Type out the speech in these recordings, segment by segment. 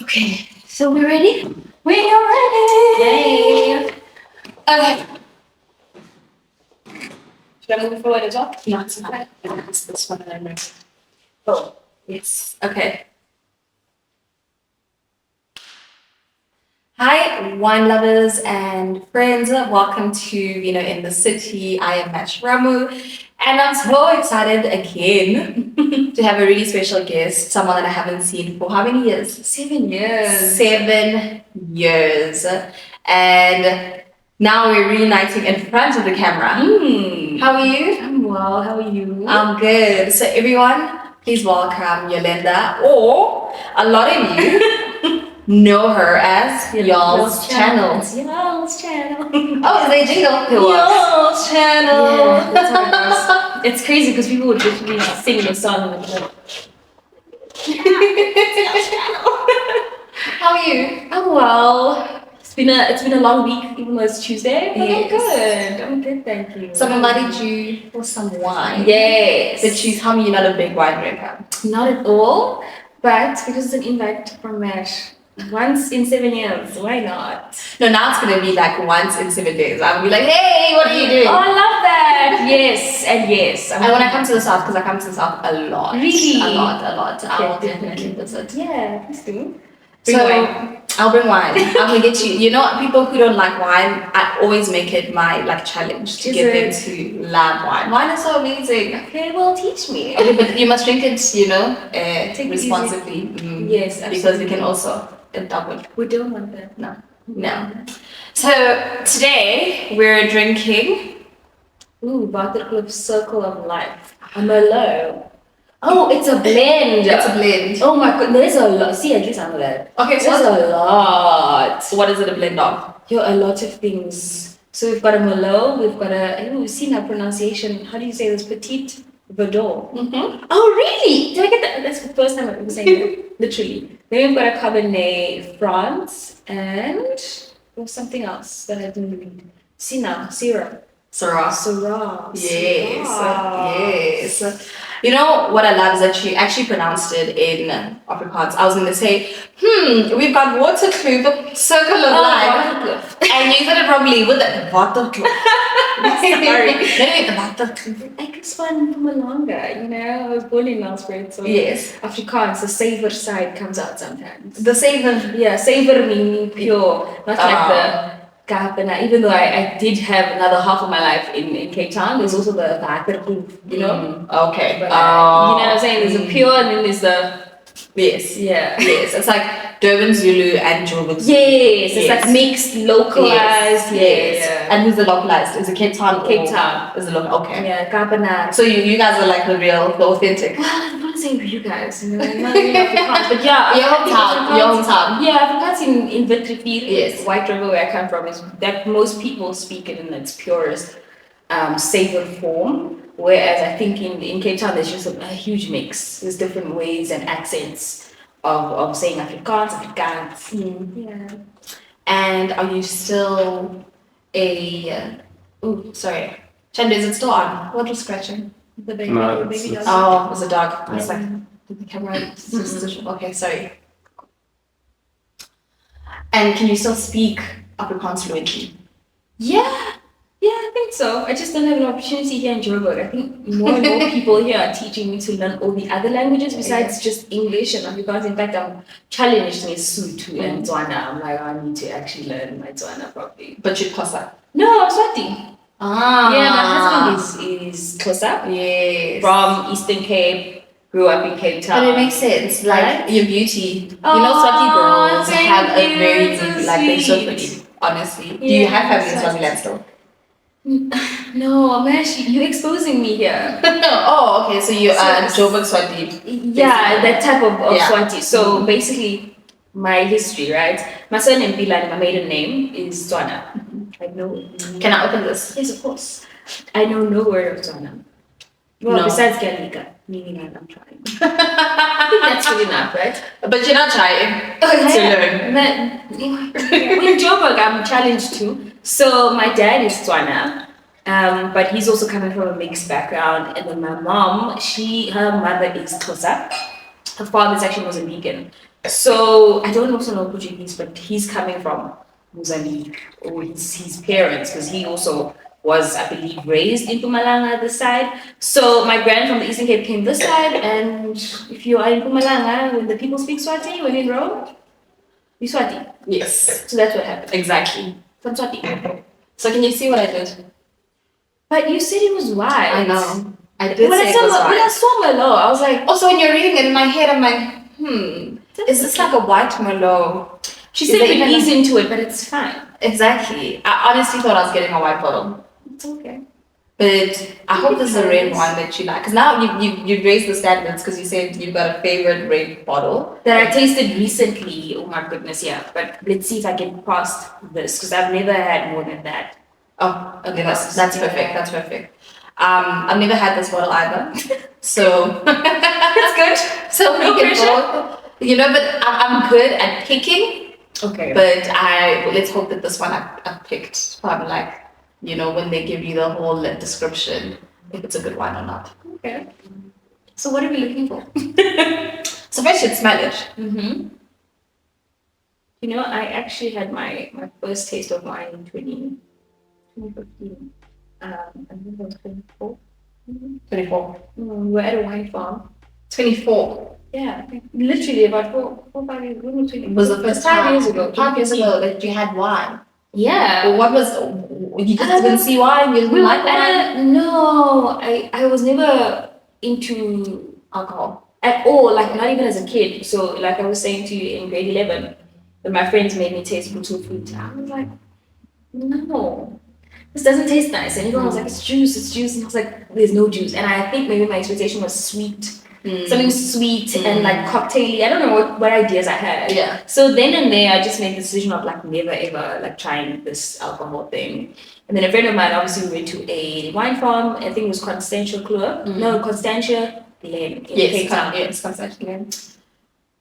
Okay, so we ready? We are ready! Yay! Okay. Should I move forward as well? No, it's not. It's this one that I remember. Oh, yes. Okay. Hi, wine lovers and friends. Welcome to Vino in the City. I am Match Ramu, and I'm so excited again to have a really special guest, someone that I haven't seen for how many years? 7 years. 7 years. And now we're reuniting in front of the camera. How are you? I'm well. How are you? I'm good. So everyone, please welcome Yolenda, or a lot of you know her as Yolz Channel. Yolz Channel. Oh, is there a jingle? Yolz Channel. Yeah, that's how it goes. It's crazy because people would literally sing the song and like, How are you? I'm well. It's been a long week, even though it's Tuesday. But Yes. I'm good, thank you. Someone invited you for some wine. Yes. Did she tell me you're not a big wine drinker? Not at all, but because it's an invite from Mash, once in 7 years, why not? No, now it's gonna be like once in 7 days. I'll be like, hey, what are you doing? Oh, I love that. Yes, and yes. And when I come to the south, because I come to the south a lot. Really? A lot. I will Okay. definitely visit. Yeah, please do. So I'll bring wine. I'm gonna get you. You know, people who don't like wine, I always make it my like challenge to Is get them it? to love wine. Wine is so amazing. Okay, well, teach me. Okay, but you must drink it, you know, Take it responsibly. Yes, Because we can also double. We don't want that. No. So today we're drinking. Ooh, Buttercliff Circle of Life. A Merlot. Oh, it's a blend. It's a blend. Oh my god, there's a lot. See, at least I know that. Okay, so There's a lot. what is it a blend of? A lot of things. So we've got a Merlot, we've got we've seen our pronunciation. How do you say this? Petite Verdot. Mm-hmm. Oh, really? Did I get that? That's the first time I've ever saying that. Literally. Then we've got a Cabernet France and there was something else that I didn't read. See now, Syrah. Syrah. Yes. Syrah. Yes. You know what I love is that she actually pronounced it in Afrikaans. I was going to say, we've got Waterkloof, Circle of Life. And you said it probably with the Waterkloof. Sorry. No, the Waterkloof. I guess one from Malanga, you know, I was born in Nelspruit, so Yes. Afrikaans, the savor side comes out sometimes. The savor. Yeah, savor meaning pure, not like the Kapena. Even though I did have another half of my life in Cape Town, there's also the Waterkloof, you know? Okay. But, you know what I'm saying? There's a pure and then there's the... Yes. Yeah. Yes. It's like Durban Zulu and Joburg Zulu. Yes, it's like mixed, localized. Yes. Yeah. And who's the localized? Is it Cape Town? Cape Town. Is it local? Okay. Yeah, Kapena. So you guys are like the authentic. Well, I want to say you guys, you know, not really Afrikaans, but yeah. Your hometown. Yeah, Afrikaans in Witrifuur, Yes. White River, where I come from, is that most people speak it in its purest savor form. Whereas I think in Cape Town, there's just a huge mix. There's different ways and accents of saying Afrikaans. Yeah. And are you still sorry. Chanda, is it still on? What was scratching? The baby, No, the baby it's- dog. Oh, it was a dog. I was Yeah. like, did the camera? Okay, sorry. And can you still speak Afrikaans fluently? Yeah, I think so. I just don't have an opportunity here in Joburg. I think more and more people here are teaching me to learn all the other languages besides just English and Afrikaans. In fact, I'm challenged in Sotho and Tswana. I'm like, I need to actually learn my Tswana properly. But you're Xhosa. No, I'm Swati. Yeah, my husband is Xhosa Yes. from Eastern Cape. Grew up in Cape Town. But it makes sense. Like Right? your beauty. You Aw, know, Swati girls thank have a you, very it's so like they're so sweet. pretty. Honestly. Do you Yeah, have family in Swati. Swaziland still? No, I'm actually, you're exposing me here. Oh, okay. So you are So- Joburg Swati. Yeah, that type of Yeah. Swati. So basically, my history, right? My surname Bilani, my maiden name is Tswana. I know. Can I open this? Yes, of course. I know no word of Tswana. Well, No. besides Galika, meaning I'm trying. I think that's good enough, right? But you're not trying to learn. But in Joburg, I'm challenged too. So my dad is Tswana, But he's also coming from a mixed background. And then my mom, her mother is Xhosa. Her father is actually Mozambican. So I don't also know Portuguese, but he's coming from Mozambique, or his parents, because he also was, I believe, raised in Mpumalanga this side. So my grand from the Eastern Cape came this side, and if you are in Mpumalanga, when the people speak Swati, when in Rome, you Swati. Yes. So that's what happened. Exactly. From Swati. So can you see what I did? But you said it was white. I know. I did When say I it was saw when I white. saw Merlot, I was like, Also, when you're reading it in my head, I'm like, is this like a white Merlot? she Is said there we even ease into it, but it's fine. Exactly. I honestly thought I was getting a white bottle. It's okay. But I hope this is a red one that you like. Because now you've raised the standards because you said you've got a favorite red bottle. That I tasted recently. Oh my goodness, yeah. But let's see if I get past this because I've never had more than that. Oh, okay, that's perfect. That's perfect. I've never had this bottle either. So That's good. So No we can pressure. both, but I'm good at picking. Okay. But let's hope that this one I picked probably like, when they give you the whole description, if it's a good one or not. Okay. So what are we looking for? So first you'd smell it. Mm-hmm. I actually had my first taste of wine in 2015. I think I was 24. 24. We were at a wine farm. 24. Yeah, I think literally about 4-5 years ago. It was the first 5 time. years ago. 5 years ago that you had wine. Yeah. Or what was, you just didn't see wine, you didn't like wine? No, I was never into alcohol at all, like not even as a kid. So like I was saying to you in grade 11, when my friends made me taste brutal fruit, I was like, no, this doesn't taste nice. And everyone was like, it's juice. And I was like, there's no juice. And I think maybe my expectation was sweet. Something sweet and like cocktaily. I don't know what ideas I had. Yeah. So then and there, I just made the decision of like never ever like trying this alcohol thing. And then a friend of mine obviously went to a wine farm. I think it was Constantia Club. No, Constantia Glen in Cape Town. Yes, Constantia Glen.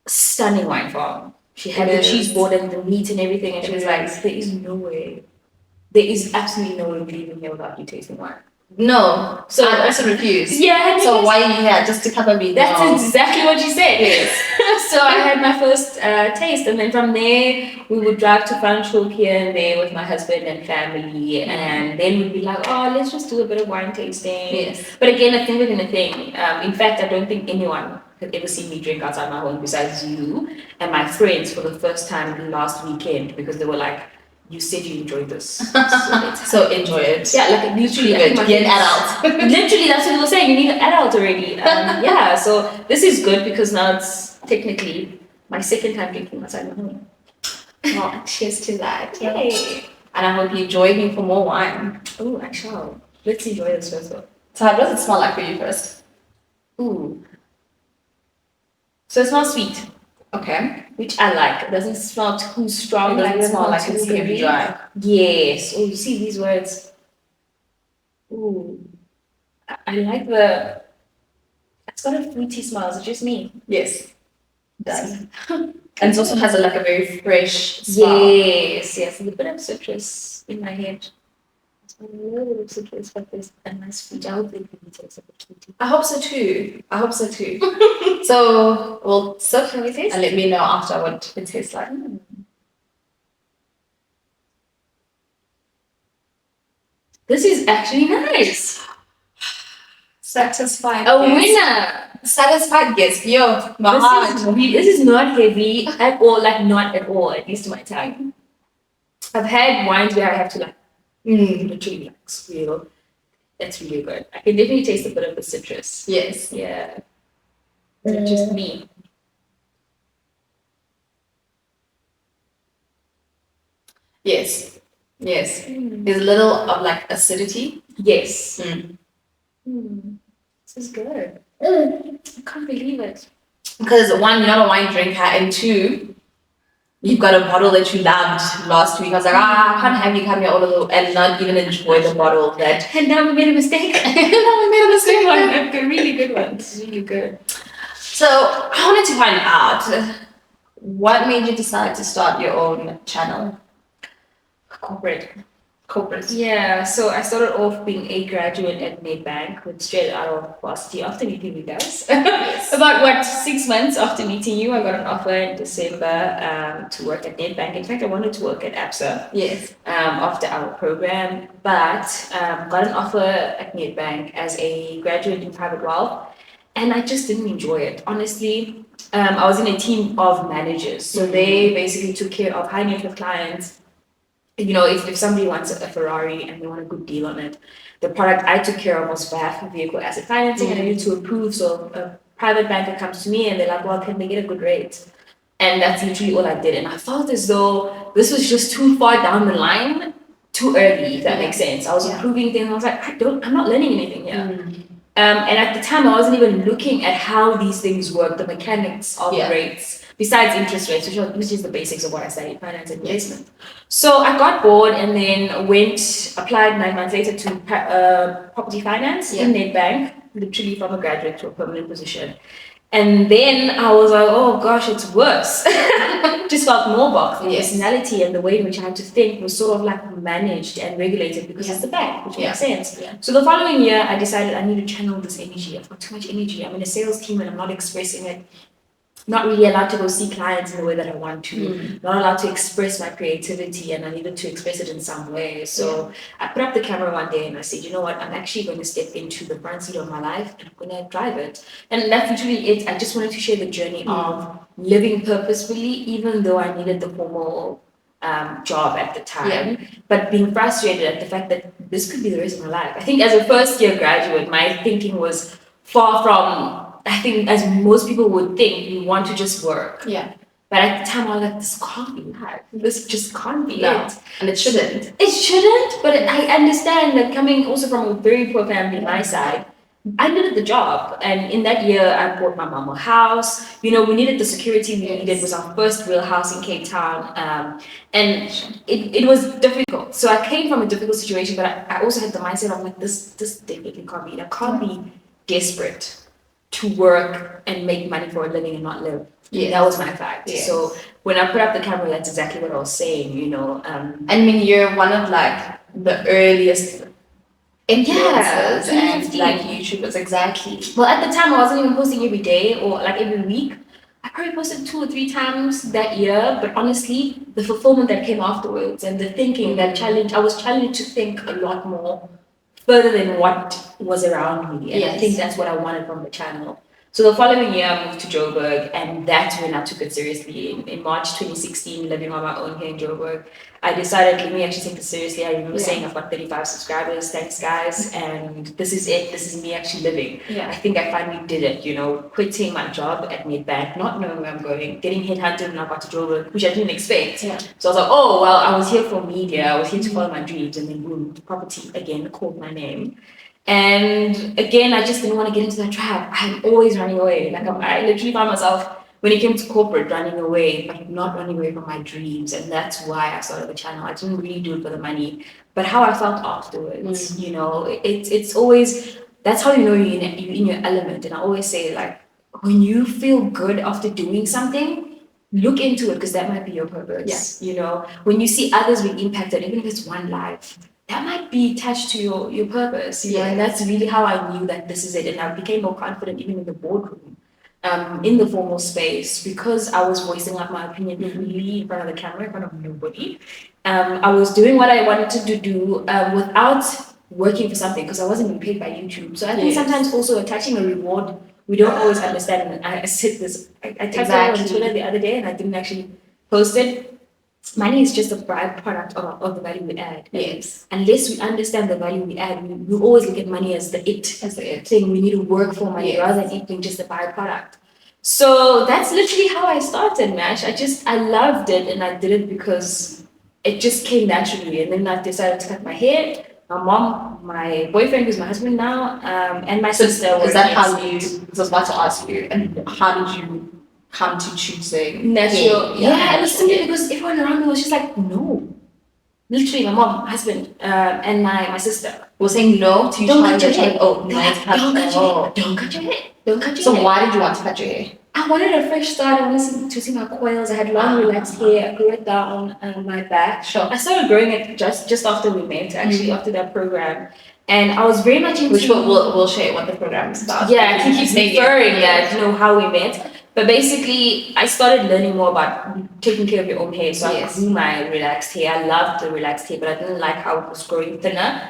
Stunning wine farm. She had the cheese board and the meat and everything, and she was like, "There is no way. There is absolutely no way we're leaving here without you tasting wine." No, so I also refused. Yeah. So why are you here? Just to cover me? That's exactly what she said. Yes. So I had my first taste, and then from there we would drive to Franschhoek here and there with my husband and family, and then we'd be like, "Oh, let's just do a bit of wine tasting." Yes. But again, I think within a thing. In fact, I don't think anyone had ever seen me drink outside my home besides you and my friends for the first time last weekend because they were like, you said you enjoyed this. So enjoy it. Yeah, like literally. Be an adult. Literally, that's what they were saying. You need an adult already. Yeah, so this is good because now it's technically my second time drinking outside my home. Oh, cheers to that. Yay. And I hope you join me for more wine. Oh, I shall. Let's enjoy this first though. So how does it smell like for you first? Ooh. So it smells sweet. Okay. Which I like. It doesn't smell too strong. It doesn't smell like too it's heavy dry. Yes. Oh, you see these words. Ooh. I like the. It's got a fruity smell. Is it just me? Yes. It does. And it also has a very fresh smell. Yes. And a bit of citrus in my head. A little bit of citrus, but there's a nice fruit. I hope it really tastes a bit fruity. I hope so too. So we'll sip and let me know after what it tastes like. This is actually nice. Satisfied. A winner. Satisfied guess. Yo, my heart. This is not heavy at all. Like not at all. At least to my tongue. I've had wines where I have to literally like squeal. That's really good. I can definitely taste a bit of the citrus. Yes. Yeah. It's just me. Yes. There's a little of like acidity. Yes. This is good. I can't believe it. Because one, you're not a wine drinker, and two, you've got a bottle that you loved last week. I was like, I can't have you come here and not even enjoy the bottle that. And now we made a mistake. Really good one. This is really good. So I wanted to find out what made you decide to start your own channel. Corporate. corporate. Yeah, so I started off being a graduate at Nedbank, with straight out of varsity after meeting you guys. Yes. About what, 6 months after meeting you, I got an offer in December to work at Nedbank. In fact, I wanted to work at ABSA. Yes. After our program, but got an offer at Nedbank as a graduate in private wealth, and I just didn't enjoy it. Honestly, I was in a team of managers, so they basically took care of high net worth clients. You know, if somebody wants a Ferrari and they want a good deal on it, the product I took care of was for half vehicle asset financing, and I needed to approve. So a private banker comes to me and they're like, well, can they get a good rate? And that's literally all I did. And I felt as though this was just too far down the line, too early, if that makes sense. I was approving things, and I was like, I'm not learning anything here. And at the time, I wasn't even looking at how these things work, the mechanics of rates, besides interest rates, which is the basics of what I studied, finance and investment. So I got bored and then applied 9 months later to property finance in Nedbank, literally from a graduate to a permanent position. And then I was like, oh gosh, it's worse. Just felt more boxed. The personality and the way in which I had to think was sort of like managed and regulated because it's the bank, which makes sense. So the following year, I decided I need to channel this energy. I've got too much energy. I'm in a sales team and I'm not expressing it. Not really allowed to go see clients in the way that I want to, not allowed to express my creativity, and I needed to express it in some way. So I put up the camera one day and I said, you know what, I'm actually going to step into the front seat of my life and I'm going to drive it. And that's literally it. I just wanted to share the journey of living purposefully, even though I needed the formal job at the time, but being frustrated at the fact that this could be the rest of my life. I think as a first year graduate, my thinking was far from, I think, as most people would think, you want to just work. Yeah. But at the time, I was like, this can't be life. This just can't be it. And it shouldn't. It shouldn't, but I understand that coming also from a very poor family, my side, I needed the job. And in that year, I bought my mom a house. You know, we needed the security we needed. It was our first real house in Cape Town. And it was difficult. So I came from a difficult situation, but I also had the mindset of like, this definitely can't be it. I can't be desperate to work and make money for a living and not live. That was my fact. So when I put up the camera, that's exactly what I was saying, you know. I mean, you're one of like the earliest influencers and like YouTubers, exactly. Well, at the time, I wasn't even posting every day or like every week. I probably posted 2 or 3 times that year, but honestly, the fulfillment that came afterwards and the thinking, that challenge, I was challenged to think a lot more further than what was around me. And I think that's what I wanted from the channel. So the following year, I moved to Joburg, and that's when I took it seriously. In March 2016, living on my own here in Joburg, I decided, let me actually take this seriously. I remember saying I've got 35 subscribers, thanks guys, and this is it. This is me actually living. I think I finally did it, you know, quitting my job at Nedbank, not knowing where I'm going, getting headhunted when I got to Joburg, which I didn't expect. So I was like, oh, well, I was here for media, I was here to follow my dreams, and then boom, property again called my name. And again, I just didn't want to get into that trap. I'm always running away. Like I literally found myself, when it came to corporate, running away, but not running away from my dreams. And that's why I started the channel. I didn't really do it for the money, but how I felt afterwards, you know, it's always, that's how you know you're in your element. And I always say, like, when you feel good after doing something, look into it, because that might be your purpose. You know, when you see others being impacted, even if it's one life, that might be attached to your purpose, you know, and that's really how I knew that this is it. And I became more confident even in the boardroom, in the formal space, because I was voicing out my opinion really in front of the camera, in front of nobody. I was doing what I wanted to do without working for something, because I wasn't being paid by YouTube. So I think sometimes also attaching a reward, we don't always understand. And I said this, I typed it on Twitter the other day and I didn't actually post it. Money is just a byproduct of the value we add. Unless we understand the value we add, we always look at money as the thing. We need to work for money rather than it being just a byproduct. So that's literally how I started, Mash. I loved it, and I did it because it just came naturally. And then I decided to cut my hair. My mom, my boyfriend, who's my husband now, and my sister. Is that how you? I was about to ask you, and how did you come to choosing natural? It was simply because everyone around me was just like, no. Literally, my mom, husband, and my sister were saying no to you. Don't cut your hair. Oh, nice. Don't cut your hair. Don't cut your hair. Don't cut your hair. So why did you want to cut your hair? I wanted a fresh start. I wanted to see my coils. I had long, relaxed hair. I grew it down my back. Sure. I started growing it just after we met, actually, after that program. And I was very much into... Which we'll share what the program is about. Yeah, I can keep referring that, how we met. But basically, I started learning more about taking care of your own hair. So I grew my relaxed hair. I loved the relaxed hair, but I didn't like how it was growing thinner.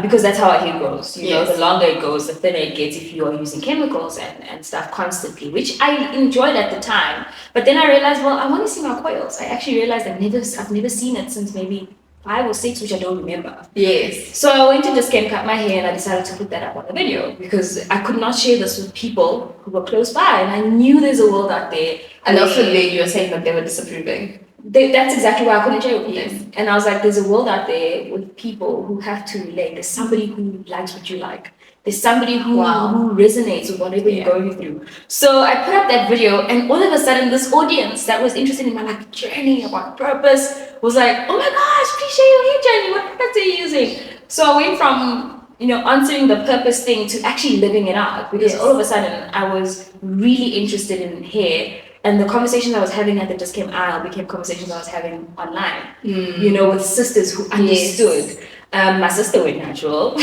Because that's how our hair grows. You know, the longer it goes, the thinner it gets if you are using chemicals and stuff constantly, which I enjoyed at the time. But then I realized, well, I want to see my coils. I actually realized I've never seen it since maybe 5 or 6, which I don't remember. Yes. So I went to this camp, cut my hair, and I decided to put that up on the video because I could not share this with people who were close by, and I knew there's a world out there. And also, you were saying that they were disapproving. That's exactly why I couldn't share with them. And I was like, there's a world out there with people who have to relate. There's somebody who likes what you like. There's somebody who resonates with whatever you're going through. So I put up that video, and all of a sudden, this audience that was interested in my journey about purpose was like, oh my gosh, please share your hair journey. What products are you using? So I went from answering the purpose thing to actually living it out because all of a sudden I was really interested in hair. And the conversations I was having at the Discount Aisle became conversations I was having online, with sisters who understood. My sister went natural.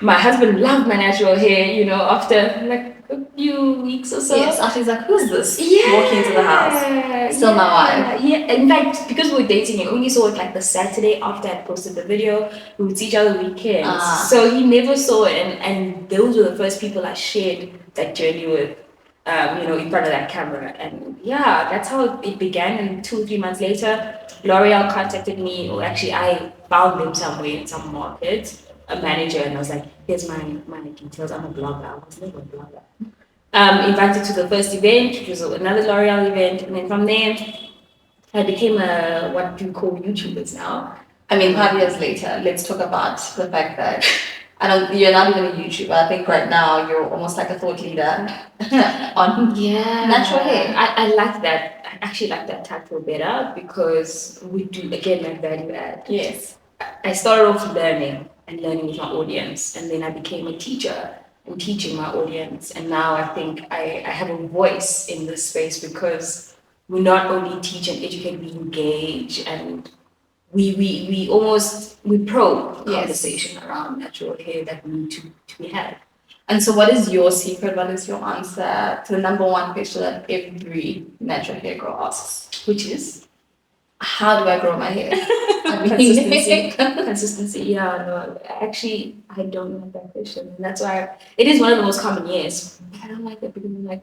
My husband loved my natural hair, after like a few weeks or so. Yes, after he's like, who's this walking into the house? Still my wife. Yeah, in fact, because we were dating, he only saw it like the Saturday after I posted the video. We would see each other weekends. So he never saw it. And those were the first people I shared that journey with. In front of that camera, and that's how it began. And 2 or 3 months later, L'Oreal contacted me, or actually I found them somewhere in some market, a manager, and I was like, here's my details. I'm a blogger. I was never a blogger. Invited to the first event, which was another L'Oreal event, and then from there I became what you call YouTubers now. I mean, 5 years later, let's talk about the fact that you're not even a YouTuber. I think right now you're almost like a thought leader on natural hair. I like that. I actually like that title better because we do, again, like value add. Yes. I started off learning with my audience, and then I became a teacher and teaching my audience. And now I think I have a voice in this space because we not only teach and educate, we engage and we probe conversation around natural hair that we need to be had. And so what is your secret? What is your answer to the number one question that every natural hair girl asks? Which is, how do I grow my hair? Consistency. Yeah, no, actually, I don't like that question. And that's why it is one of the most common years. I don't like that because I'm like,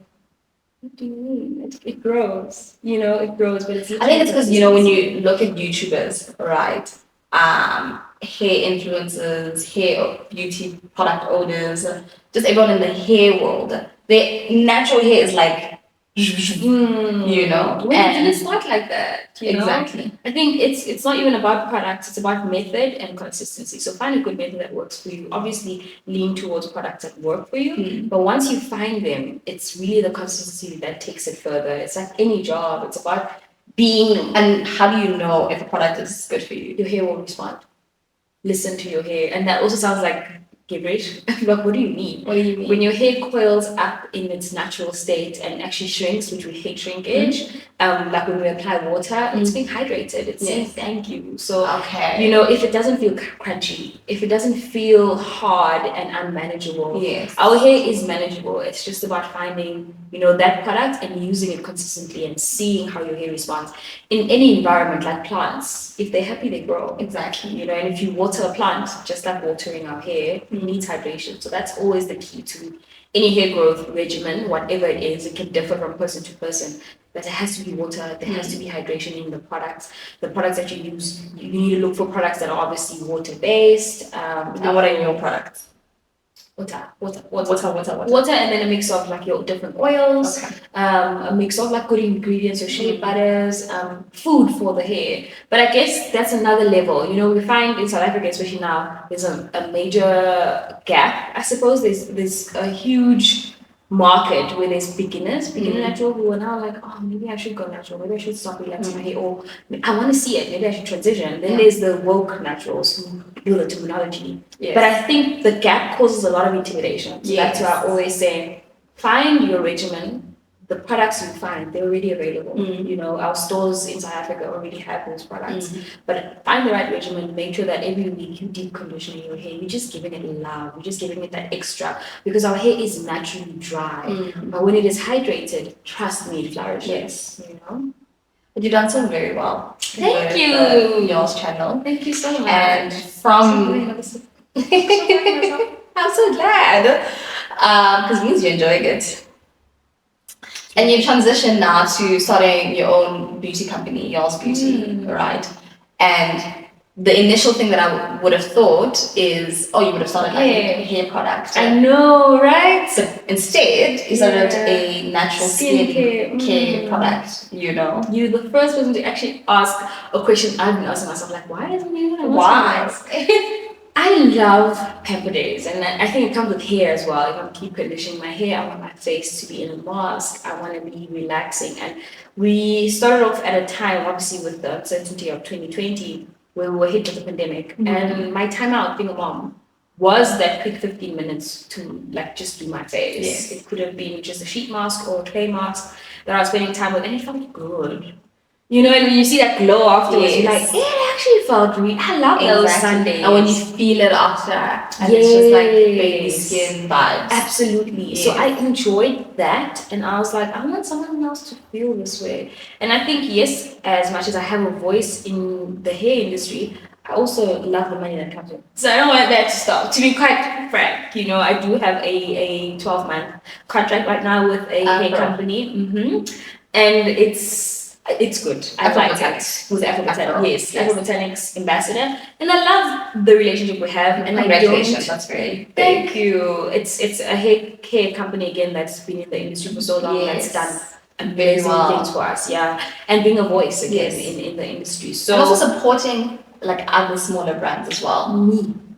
what do you mean? It grows, it grows, but it's... I think it's because, when you look at YouTubers, right, hair influencers, hair beauty product owners, just everyone in the hair world, their natural hair is like, and it's not like that, Exactly. I think it's not even about products, it's about method and consistency. So find a good method that works for you. Obviously lean towards products that work for you, but once you find them, it's really the consistency that takes it further. It's like any job, it's about being... And how do you know if a product is good for you? Your hair will respond. Listen to your hair. And that also sounds like gibberish. But what do you mean? What do you mean? When your hair coils up in its natural state and actually shrinks, which we hate shrinkage, like when we apply water, it's being hydrated. It's saying thank you. So, if it doesn't feel crunchy, if it doesn't feel hard and unmanageable, our hair is manageable. It's just about finding, that product and using it consistently and seeing how your hair responds. In any environment, like plants, if they're happy, they grow. Exactly. And if you water a plant, just like watering our hair, it needs hydration. So that's always the key to any hair growth regimen, whatever it is. It can differ from person to person, but there has to be water, there has to be hydration in the products. The products that you use, you need to look for products that are obviously water-based. And what are your products? Water, and then a mix of like your different oils, a mix of like good ingredients, your shea butters, food for the hair. But I guess that's another level. We find in South Africa, especially now, there's a major gap. I suppose there's a huge market where there's beginner natural who are now like, oh, maybe I should go natural, maybe I should stop relaxing my hair, or I want to see it, maybe I should transition. Then there's the woke naturals who do the terminology. But I think the gap causes a lot of intimidation. So that's why I always say, find your regimen the products you find, they're already available. You know, our stores in South Africa already have those products. But find the right regimen, make sure that every week you deep conditioning your hair. You're just giving it love. You're just giving it that extra because our hair is naturally dry. But when it is hydrated, trust me, it flourishes. Yes. You know? But you've done so very well. Thank you. Yolz Channel. Thank you so much. And from... I'm so glad. Because it means you're enjoying it. And you've transitioned now to starting your own beauty company, Yolz Beauty, right? And the initial thing that I would have thought is, oh, you would have started like a hair product. I know, right? So instead, you started a natural skin care product, you know? You're the first person to actually ask a question I've been asking myself, like, why isn't anyone Why? I love pamper days, and I think it comes with hair as well. I want to keep conditioning my hair. I want my face to be in a mask. I want to be relaxing. And we started off at a time, obviously, with the uncertainty of 2020, where we were hit with the pandemic. And my time out being a mom was that quick 15 minutes to like just do my face. Yes. It could have been just a sheet mask or a clay mask that I was spending time with, and it felt good. You know, and when you see that glow afterwards, you're like, it actually felt great. I love those Sundays. And when you feel it after, and it's just like baby skin vibes. Absolutely. Yes. So I enjoyed that, and I was like, I want someone else to feel this way. And I think, yes, as much as I have a voice in the hair industry, I also love the money that comes in. So I don't want that to stop. To be quite frank, you know, I do have a 12-month contract right now with a hair company. And it's good. I like it. With Afro Botanics. Afro Botanics ambassador, and I love the relationship we have. And congratulations, that's very big. Thank you. It's a hair care company again that's been in the industry for so long. That's done amazing things for us. Yeah, and being a voice again in the industry. So and also supporting like other smaller brands as well.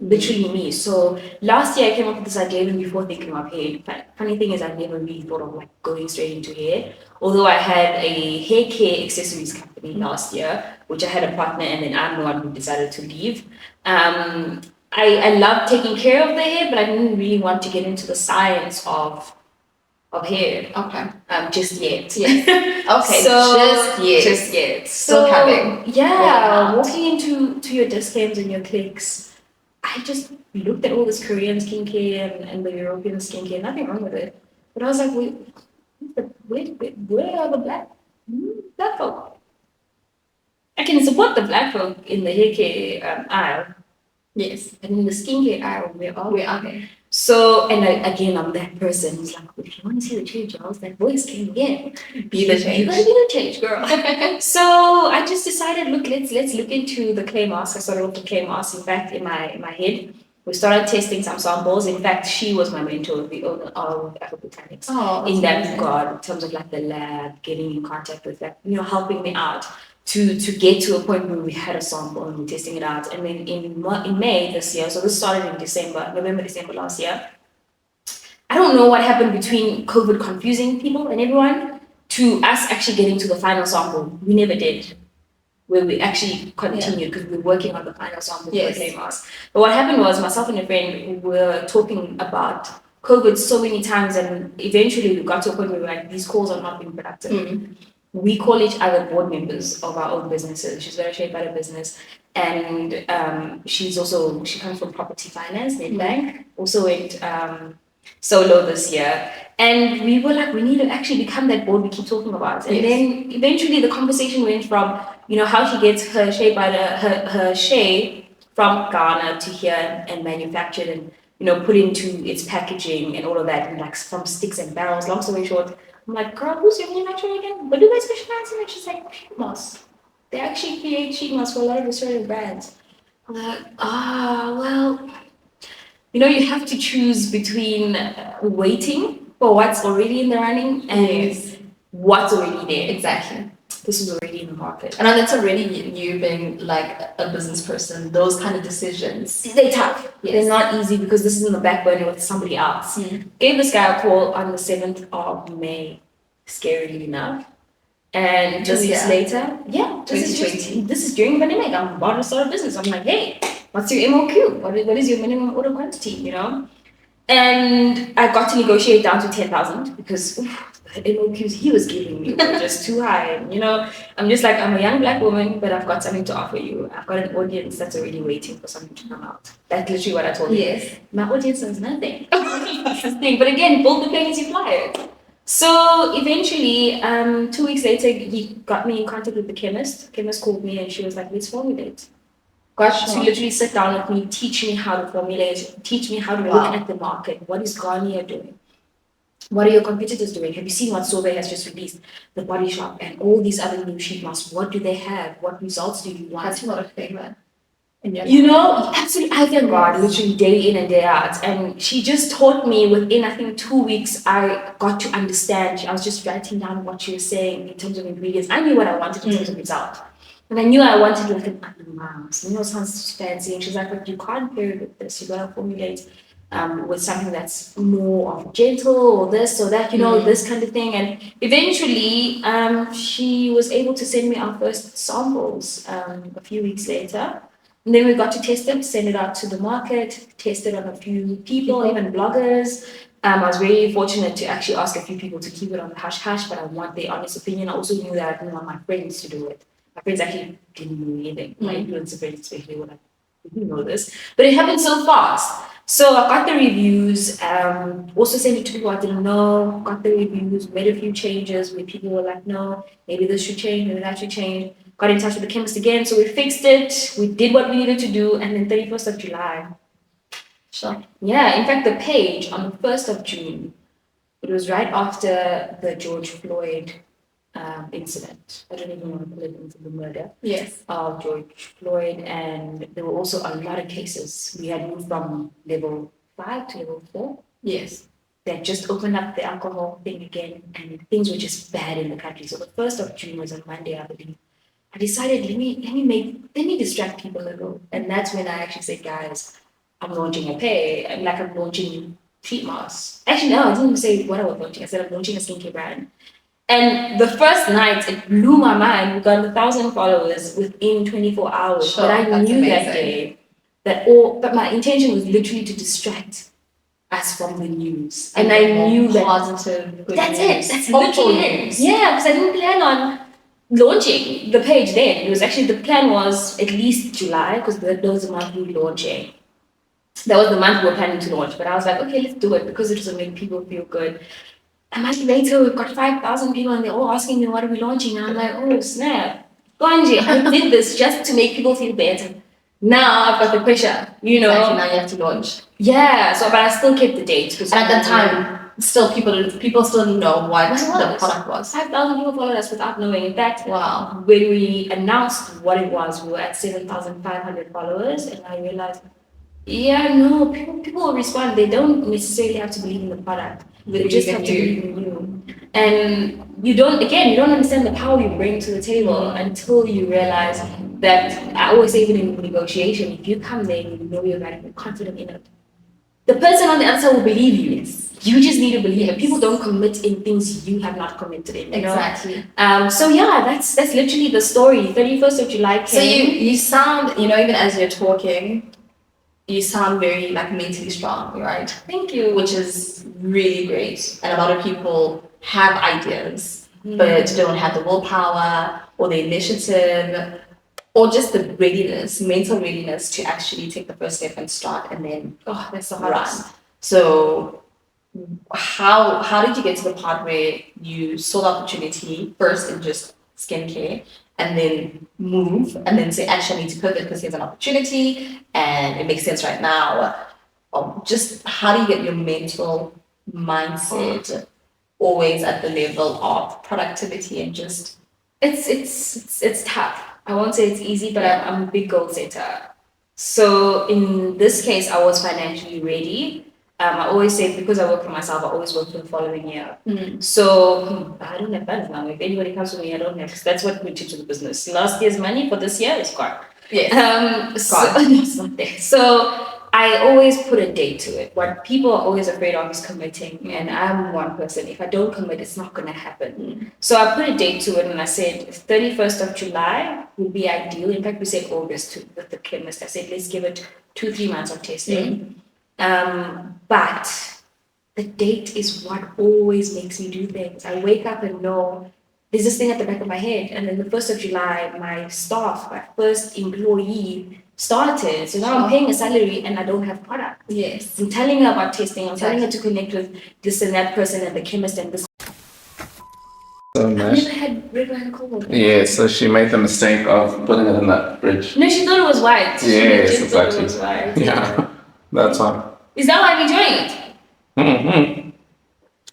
Literally me. So last year I came up with this idea even before thinking of hair. Funny thing is I never really thought of like going straight into hair. Although I had a hair care accessories company last year, which I had a partner, and then I'm the one who decided to leave. I love taking care of the hair, but I didn't really want to get into the science of hair. Okay. Just yet. Yes. Okay. So, Just yet. So Still coming. walking into your discounts and your clicks, I just looked at all this Korean skincare and the European skincare. Nothing wrong with it, but I was like, where are the black folk? I can support the black folk in the hair care aisle. Yes. But in the skincare aisle, where are they? Okay. So, and I'm that person who's like, if you want to see the change, Yolz, that voice came again. Be the change. You gotta be the change, girl. So I just decided, look, let's look into the clay mask. I started with the clay mask. In fact, in my head, we started testing some samples. In fact, she was my mentor, the owner of Afro Botanics. In that regard, in terms of like the lab, getting in contact with that, you know, helping me out to get to a point where we had a sample and we're testing it out. And then in May this year, so this started in November, December last year. I don't know what happened between COVID confusing people and everyone to us actually getting to the final sample. We never did. Where we actually continued because we were working on the final sample for the clay mask. But what happened was myself and a friend were talking about COVID so many times, and eventually we got to a point where we were like, these calls are not being productive. We call each other board members of our own businesses. She's very shaped by the business, and she comes from property finance, Nedbank. Also went solo this year, and we were like, we need to actually become that board we keep talking about. And then eventually the conversation went from, you know, how she gets her shea butter, her shea from Ghana to here and manufactured and, you know, put into its packaging and all of that, and like from sticks and barrels. Long story short, I'm like, girl, who's your manufacturer again? What do they specialize in? And she's like, sheet masks. They actually create sheet masks for a lot of Australian brands. I'm like, well, you know, you have to choose between waiting for what's already in the running and what's already there. Exactly. This is already in the market. And that's already you being like a business person, those kind of decisions. They're tough. They're not easy because this is in the back burner with somebody else. Gave this guy a call on the 7th of May, scarily enough. And 2 weeks later, 2020. This is during the pandemic. I'm about to start a business. I'm like, hey, what's your MOQ? What is your minimum order quantity, you know? And I got to negotiate down to 10,000 because the MOQs he was giving me were just too high. And, I'm just like, I'm a young black woman, but I've got something to offer you. I've got an audience that's already waiting for something to come out. That's literally what I told him. Yes. My audience knows nothing. That's the thing. But again, build the plane as you fly it. So eventually, 2 weeks later, he got me in contact with the chemist. The chemist called me and she was like, let's formulate. Got to literally sit down with me, teach me how to formulate, teach me how to look at the market. What is Garnier doing? What are your competitors doing? Have you seen what Sorbet has just released? The Body Shop and all these other new sheet masks. What do they have? What results do you want? That's not a favor. Absolutely, I thank God, literally day in and day out. And she just taught me within, I think, 2 weeks, I got to understand. I was just writing down what she was saying in terms of ingredients. I knew what I wanted in terms of result. And I knew I wanted like an undermounts. It sounds fancy. And she's like, but you can't pair it with this. You gotta formulate with something that's more of gentle or this or that, this kind of thing. And eventually, she was able to send me our first samples a few weeks later. And then we got to test it, send it out to the market, test it on a few people, even bloggers. I was very fortunate to actually ask a few people to keep it on the hush-hush, but I want their honest opinion. I also knew that I didn't want my friends to do it. My friends actually didn't know anything. My influencer friends especially were like, you know this. But it happened so fast. So I got the reviews, also sent it to people I didn't know, got the reviews, made a few changes where people were like, no, maybe this should change, maybe that should change. Got in touch with the chemist again, so we fixed it. We did what we needed to do, and then 31st of July. Sure. Yeah, in fact, the page on the 1st of June, it was right after the George Floyd incident. I don't even want to put it into the murder. Yes. Of George Floyd, and there were also a lot of cases. We had moved from level 5 to level 4. Yes. That just opened up the alcohol thing again, and things were just bad in the country. So the 1st of June was a Monday, I believe. I decided let me distract people a little, and that's when I actually said, guys, I'm launching a pay. I'm launching sheet masks. Actually, no, I didn't even say what I was launching. I said I'm launching a skincare brand. And the first night, it blew my mind. We got 1,000 followers within 24 hours. Sure, but I knew amazing. that day but my intention was literally to distract us from the news. And I knew that positive. That's news. it. That's literally it. Yeah, because I didn't plan on launching the page then. It was actually, the plan was at least July, because that was the month we were launching. That was the month we were planning to launch. But I was like, okay, let's do it because it will make people feel good. A month later, we've got 5,000 people and they're all asking me, what are we launching? And I'm like, oh, snap. Ganji, I did this just to make people feel better. Now I've got the pressure, Exactly, now you have to launch. Yeah, but I still kept the date. And at that time, still people still didn't know what the product was. 5,000 people followed us without knowing. In fact, wow. When we announced what it was, we were at 7,500 followers, and I realized, people will respond. They don't necessarily have to believe in the product. They just have to believe in you. And you don't understand the power you bring to the table until you realize that, I always say, even in negotiation, if you come there and you know you're right, you're confident in it, the person on the other side will believe you. Yes. You just need to believe it. People don't commit in things you have not committed in. Exactly. So that's literally the story. 31st of July came. So you sound, even as you're talking, you sound very mentally strong, right? Thank you. Which is really great. And a lot of people have ideas, but don't have the willpower or the initiative or just the mental readiness to actually take the first step and start and then that's the hardest. run. So how did you get to the part where you saw the opportunity first in just skincare and then move and then say, actually, I need to pivot because here's an opportunity and it makes sense right now? Just how do you get your mental mindset always at the level of productivity and just... It's tough. I won't say it's easy, but I'm a big goal setter. So in this case, I was financially ready. I always say, because I work for myself, I always work for the following year. So I don't have funds now. If anybody comes to me, I don't have, because that's what we teach in the business. Last year's money for this year is gone. Yes. So I always put a date to it. What people are always afraid of is committing. And I'm one person. If I don't commit, it's not going to happen. So I put a date to it and I said 31st of July would be ideal. In fact, we said August with the chemist. I said, let's give it 2-3 months of testing. But the date is what always makes me do things. I wake up and know there's this thing at the back of my head, and then the 1st of July, my first employee started. So now I'm paying a salary and I don't have product. Yes. I'm telling her about testing. I'm telling her to connect with this and that person and the chemist and this. So I've much. never had red wine cold. Yeah, so she made the mistake of putting it in the fridge. No, she thought it was white. Yes, She just thought exactly. it was white. Yeah, that's why. Is that why I'm enjoying it? Mm-hmm.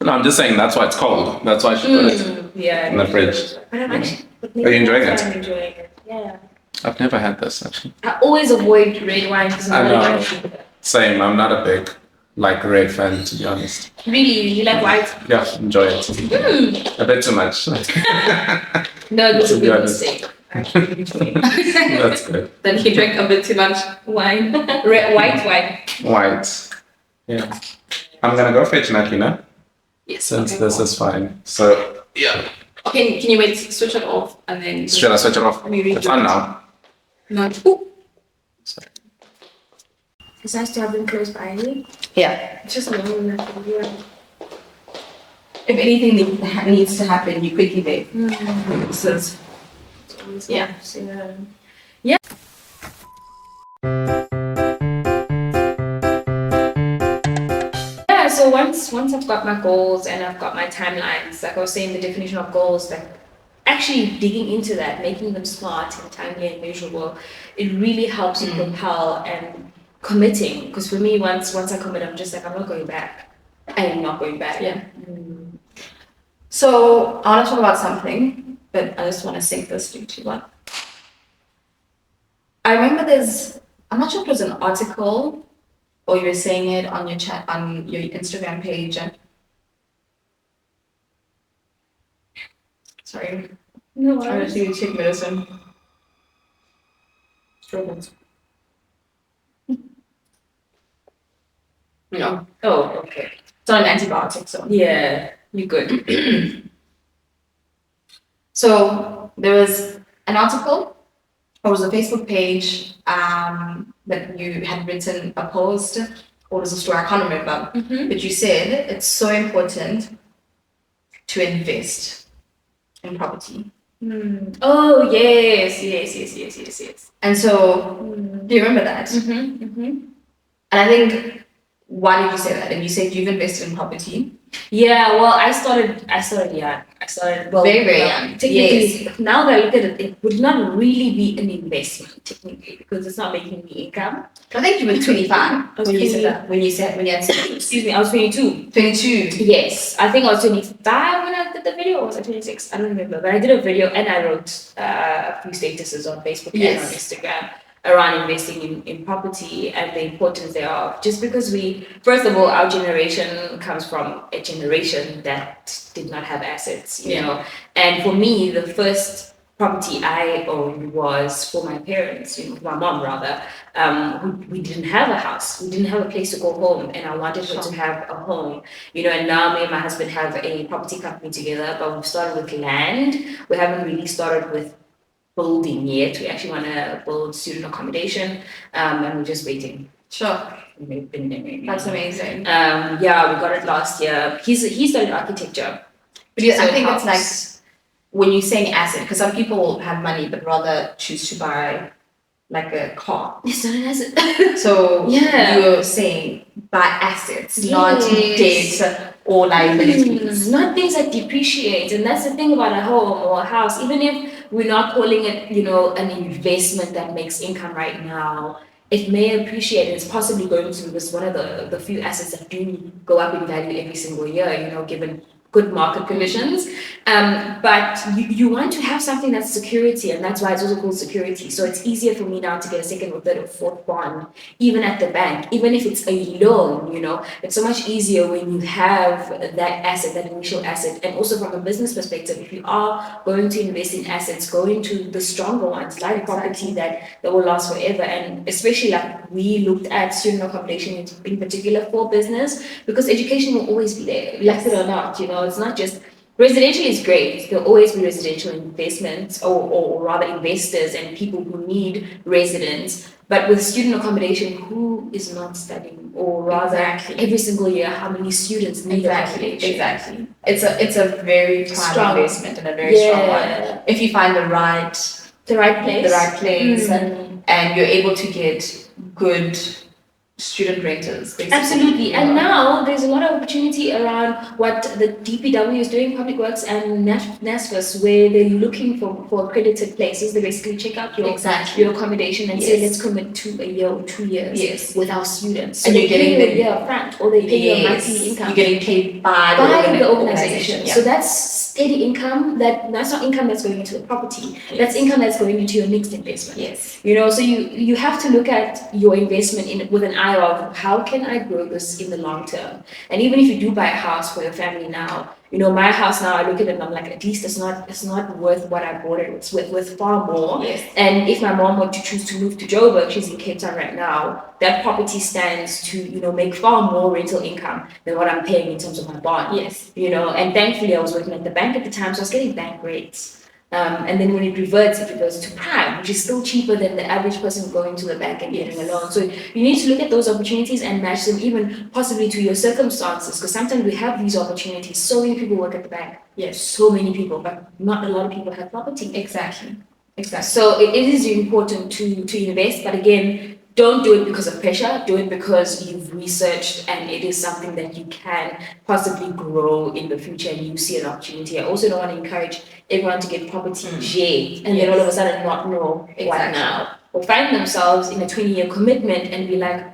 No, I'm just saying that's why it's cold. That's why she put it Yeah. in the fridge. But I'm actually. but Are you enjoying that's it? why I'm enjoying it. Yeah. I've never had this actually. I always avoid red wine because I I'm not a know. wine drinker. Same, I'm not a big red fan to be honest. Really, you like white? Yeah, enjoy it. A bit too much. No, this is To a be big honest. mistake. That's good. Then he drank a bit too much. Wine. White wine. White. Yeah. I'm gonna go fetch Nakina Yes. since okay. this is fine. So yeah. Okay, can you wait, switch it off and then... Should I switch it off? Let me read It's on now. No. Ooh. It's nice to have them close by you. Yeah. It's just long enough to do it. If anything needs to happen, you quickly there. So it's- It's always Yeah. nice, you know. Yeah, so once I've got my goals and I've got my timelines, like I was saying, the definition of goals, like actually digging into that, making them smart and timely and measurable, it really helps you propel and committing. Because for me, once I commit, I'm just like, I'm not going back. I am not going back. Yeah. So I want to talk about something, but I just want to sync this to one. I remember I'm not sure if it was an article or you were saying it on your chat, on your Instagram page. Sorry, No I worries. just need to take medicine. Struggles. No, Oh, okay. it's not an antibiotic, so. Yeah, you good. So there was an article, or was a Facebook page that you had written a post, or was a story, I can't remember. But you said it's so important to invest in property. Oh, yes. And so, do you remember that? And I think, why did you say that? And you said you've invested in property. Yeah, well, I started young. Very, very young. Technically, now that I look at it, it would not really be an investment technically because it's not making me income. I think you were 25 when you said that. When you had Excuse me, I was 22. 22. Yes, I think I was 25 when I did the video, or was I 26? I don't remember, but I did a video and I wrote a few statuses on Facebook and on Instagram around investing in property and the importance thereof. Just because first of all, our generation comes from a generation that did not have assets, you know. And for me, the first property I owned was for my parents, my mom rather. We didn't have a house, we didn't have a place to go home, and I wanted her to have a home, and now me and my husband have a property company together, but we've started with land. We haven't really started with building yet. We actually want to build student accommodation, and we're just waiting. Sure. That's amazing. Yeah, we got it last year. He studied architecture. But I think it's like when you're saying asset, because some people have money but rather choose to buy like a car. It's not an asset. So Yeah. you're saying buy assets, not debt or liabilities. Not things that depreciate, and that's the thing about a home or a house. Even if we're not calling it, an investment that makes income right now, it may appreciate. It's possibly going to be one of the few assets that do go up in value every single year. Given good market conditions. But you want to have something that's security, and that's why it's also called security. So it's easier for me now to get a second or third or fourth bond, even at the bank, even if it's a loan, it's so much easier when you have that asset, that initial asset. And also from a business perspective, if you are going to invest in assets, go into the stronger ones, like property that will last forever. And especially like we looked at student accommodation in particular for business, because education will always be there, like it or not, it's not just residential is great. There'll always be residential investments or rather investors and people who need residents. But with student accommodation, who is not studying? Or rather, every single year, how many students need accommodation? Exactly. It's a very prime Strong investment and a very strong one. If you find the right place, and you're able to get good student renters. Basically. Absolutely. And now there's a lot of opportunity around what the DPW is doing, Public Works and NASFAS, where they're looking for accredited places. They basically check out your accommodation and say, let's commit to a year or 2 years with our students. So and you're getting the year upfront, or they pay you a monthly income. You're getting paid by the organization. Yeah. So that's steady income. That's not income that's going into the property. That's income that's going into your next investment. Yes. You know, so you have to look at your investment with an eye of how can I grow this in the long term. And even if you do buy a house for your family now, you know, my house now, I look at it and I'm like, at least it's not worth what I bought it. It's worth far more. Yes. And if my mom were to choose to move to Joburg, she's in Cape Town right now, that property stands to, you know, make far more rental income than what I'm paying in terms of my bond. Yes. You know, and thankfully I was working at the bank at the time, so I was getting bank rates. And then when it reverts to prime, which is still cheaper than the average person going to the bank and getting a loan. So you need to look at those opportunities and match them even possibly to your circumstances, because sometimes we have these opportunities. So many people work at the bank. Yes. So many people, but not a lot of people have property. Exactly. So it is important to invest, but again, don't do it because of pressure. Do it because you've researched and it is something that you can possibly grow in the future and you see an opportunity. I also don't want to encourage everyone to get property and then all of a sudden not know what now. Or find themselves in a 20-year commitment and be like,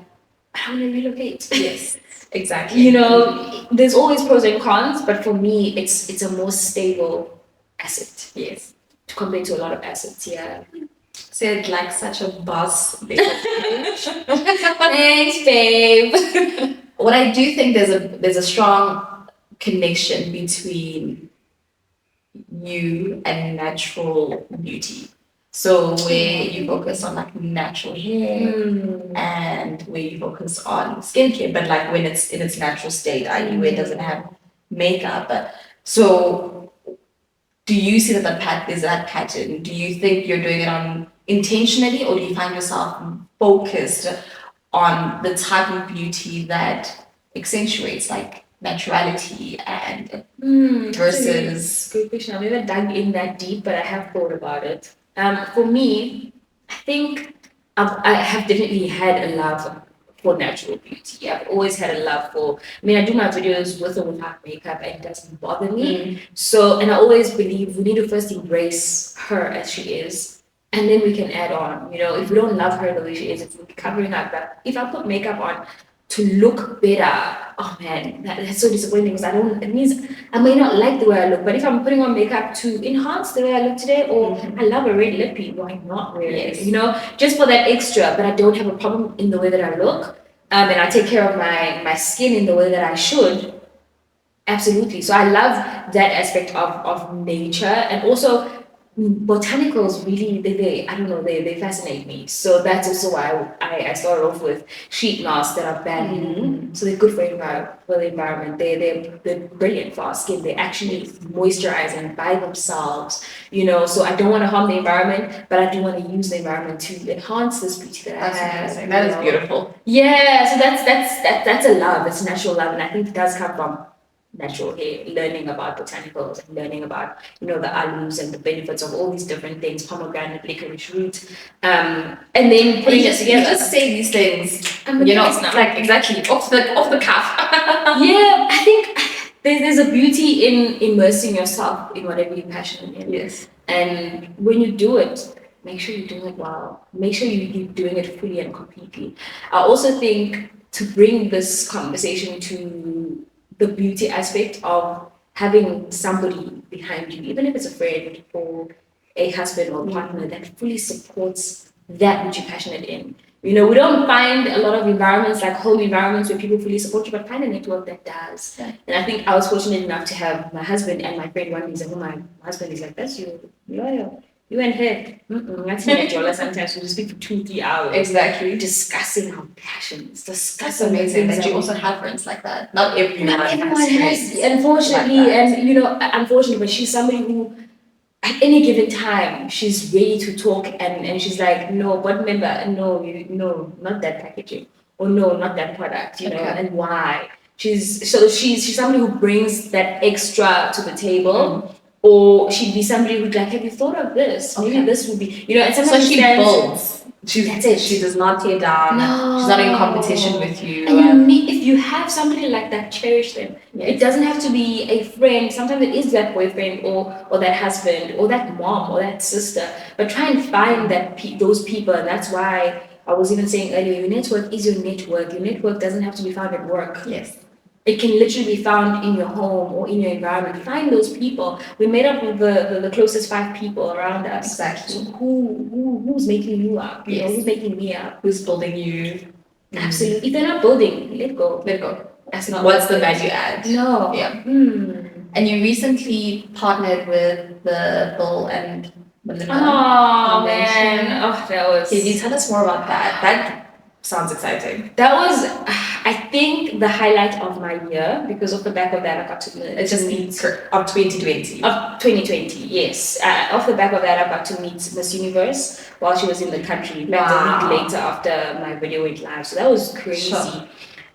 I want to relocate. Yes, exactly. You know, there's always pros and cons, but for me, it's a more stable asset. Yes. Compared to a lot of assets, yeah. Said like such a boss. Thanks, babe. What I do think there's a strong connection between you and natural beauty. So where you focus on like natural hair and where you focus on skincare, but like when it's in its natural state, i.e. where it doesn't have makeup. So do you see that there's that pattern? Do you think you're doing it intentionally, or do you find yourself focused on the type of beauty that accentuates like naturality and versus? Good question. I've never dug in that deep, but I have thought about it. For me, I think I have definitely had a love for natural beauty. I've always had a love for, I do my videos with or without makeup and it doesn't bother me. So, and I always believe we need to first embrace her as she is, and then we can add on. You know, if we don't love her the way she is, if we're covering her back, if I put makeup on to look better, oh man, that's so disappointing, because it means I may not like the way I look, but if I'm putting on makeup to enhance the way I look today, or I love a red lippy, why not wear it? You know, just for that extra, but I don't have a problem in the way that I look, and I take care of my skin in the way that I should. Absolutely. So I love that aspect of nature, and also botanicals really, they fascinate me. So that's also why I started off with sheet masks that are banned. So they're good for the environment. They're brilliant for our skin. They actually moisturize and by themselves, you know. So I don't want to harm the environment, but I do want to use the environment to enhance this beauty that I have. That is beautiful. Yeah, so that's a love. It's natural love, and I think it does come from natural hair, learning about botanicals and learning about, you know, the aloes and the benefits of all these different things, pomegranate, licorice root, and then putting it together. You just say these things, you know, like exactly off the cuff. Yeah, I think there's a beauty in immersing yourself in whatever you're passionate in. Yes. And when you do it, make sure you're doing it well. Make sure you're doing it fully and completely. I also think to bring this conversation to the beauty aspect of having somebody behind you, even if it's a friend or a husband or partner that fully supports that which you're passionate in. You know, we don't find a lot of environments, like home environments, where people fully support you, but find a network that does. Yeah. And I think I was fortunate enough to have my husband and my friend. One reason why my husband is like, that's your lawyer. You and her. That's me and Jola sometimes. We speak for 2-3 hours. Exactly. Discussing our passions. That's Discussing amazing things that you we- also have friends like that. Not everyone, Not everyone has has, friends unfortunately, like that. and unfortunately, but she's somebody who, at any given time, she's ready to talk, and she's like, no, but remember, no, not that packaging, or no, not that product, Okay. and why. She's somebody who brings that extra to the table, or she'd be somebody who'd like, have you thought of this? Maybe Okay. this would be, and So sometimes she stands- builds. That's it. She does not tear down. No. She's not in competition with you. And you need, if you have somebody like that, cherish them. Yes. It doesn't have to be a friend. Sometimes it is that boyfriend or that husband or that mom or that sister. But try and find those people. And that's why I was even saying earlier, your network is your network. Your network doesn't have to be found at work. Yes. It can literally be found in your home or in your environment. Find those people. We made up of the closest 5 people around us. Exactly. So who's making you up? You know, Yes. who's making me up? Who's building you? Absolutely. If they're not building, let go. Let go. That's not What's the worth it. value add? No. Yeah. Hmm. And you recently partnered with the Bill and Melinda. Oh Foundation. man. Oh, that was. Can you tell us more about that? That sounds exciting. That was, I think, the highlight of my year because off the back of that, I got to It just means of 2020. Of 2020, yes. Off the back of that, I got to meet Miss Universe while she was in the country. In fact, a week later after my video went live. So that was crazy. Sure.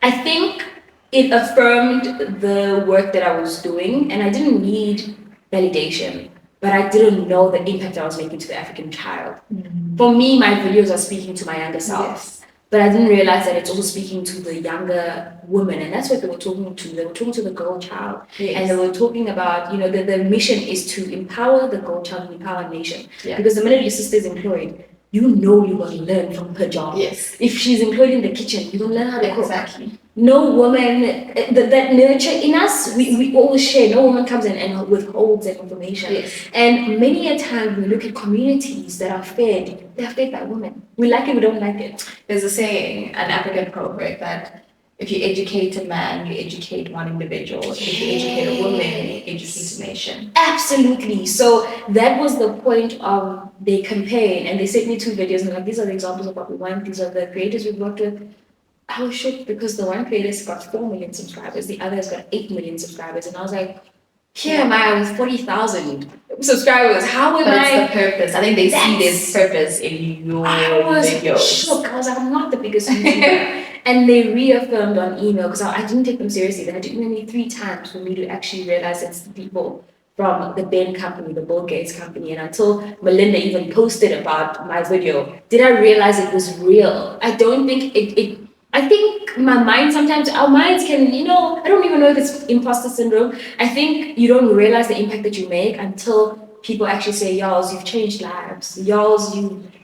I think it affirmed the work that I was doing, and I didn't need validation, but I didn't know the impact I was making to the African child. For me, my videos are speaking to my younger self. Yes. But I didn't realize that it's also speaking to the younger woman, and that's what they were talking to. They were talking to the girl child, Yes. and they were talking about, the mission is to empower the girl child and empower a nation. Yeah. Because the minute your sister is employed, you're going to learn from her job. Yes. If she's employed in the kitchen, you're going to learn how to cook. Exactly. No woman, that nurture in us, we always share. No woman comes in and withholds that information. Yes. And many a time we look at communities that are fed, they are fed by women. We like it, we don't like it. There's a saying, an African proverb, that if you educate a man, you educate one individual. If you educate a woman, you educate a nation. Absolutely. So that was the point of their campaign. And they sent me 2 videos and like, these are the examples of what we want. These are the creators we've worked with. I was shocked because the one creator's got 4 million subscribers, the other has got 8 million subscribers. And I was like, here am I with 40,000 subscribers. How am But I? it's the purpose. I think they see this purpose in your I was videos. shocked. I was like, I'm not the biggest YouTuber. And they reaffirmed on email because I didn't take them seriously. They had to email me 3 times for me to actually realize it's the people from the Ben company, the Bill Gates company. And until Melinda even posted about my video, did I realize it was real. I don't think I think my mind sometimes, our minds can, I don't even know if it's imposter syndrome. I think you don't realize the impact that you make until people actually say, Yolz, you've changed lives. Yolz,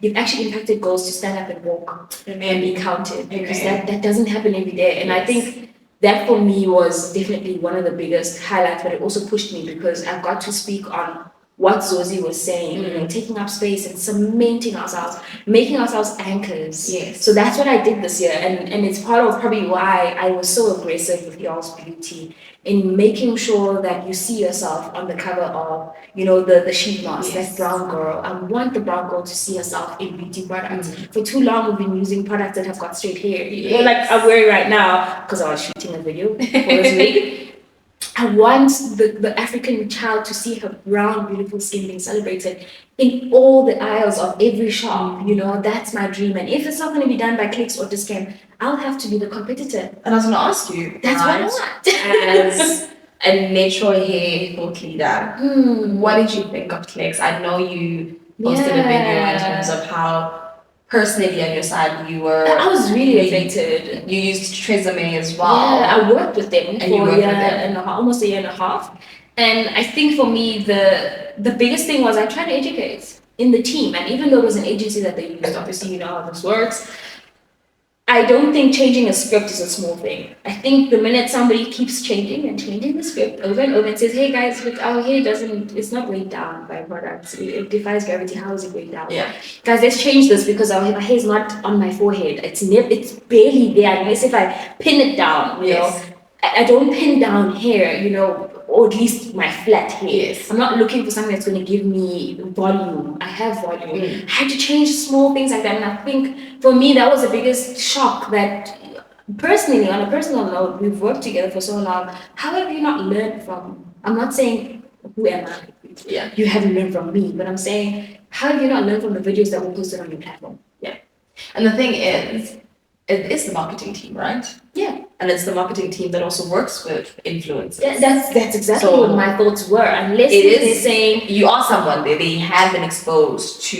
you've actually impacted girls to stand up and walk and be counted. Because that doesn't happen every day. And Yes. I think that for me was definitely one of the biggest highlights, but it also pushed me because I got to speak on what Zozi was saying, taking up space and cementing ourselves, making ourselves anchors. Yes. So that's what I did this year. And it's part of probably why I was so aggressive with Yolz Beauty in making sure that you see yourself on the cover of, the sheet mask, Yes. that brown girl. I want the brown girl to see herself in beauty products. For too long, we've been using products that have got straight hair. Yes. Like I'm wearing right now because I was shooting a video for this week. I want the African child to see her brown, beautiful skin being celebrated in all the aisles of every shop. That's my dream. And if it's not going to be done by clicks or discount, I'll have to be the competitor. And I was going to ask you, That's what I want. as a natural hair thought leader, what did you think of clicks? I know you posted a video in terms of how personally on your side you were. I was really affected. You used Tresemme as well. Yeah, I worked with them And for you worked a year with them. and almost a year and a half. And I think for me, the biggest thing was I tried to educate in the team. And even though it was an agency that they used, obviously you know how this works, I don't think changing a script is a small thing. I think the minute somebody keeps changing and changing the script over and over and says, hey guys, but our hair it's not weighed down by products. It defies gravity. How is it weighed down? Yeah. Guys, let's change this because my hair is not on my forehead. It's barely there unless if I pin it down, you Yes. know. I don't pin down hair, or at least my flat hair. Yes. I'm not looking for something that's going to give me volume. I have volume. I had to change small things like that. And I think for me, that was the biggest shock that personally, on a personal note, we've worked together for so long. How have you not learned from, I'm not saying, who am I? Yeah. You haven't learned from me, but I'm saying, how have you not learned from the videos that were posted on your platform? Yeah. And the thing is, it is the marketing team, right? Yeah. And it's the marketing team that also works with influencers. That's exactly So, what my thoughts were. Unless it they're is saying, you are someone they have been exposed to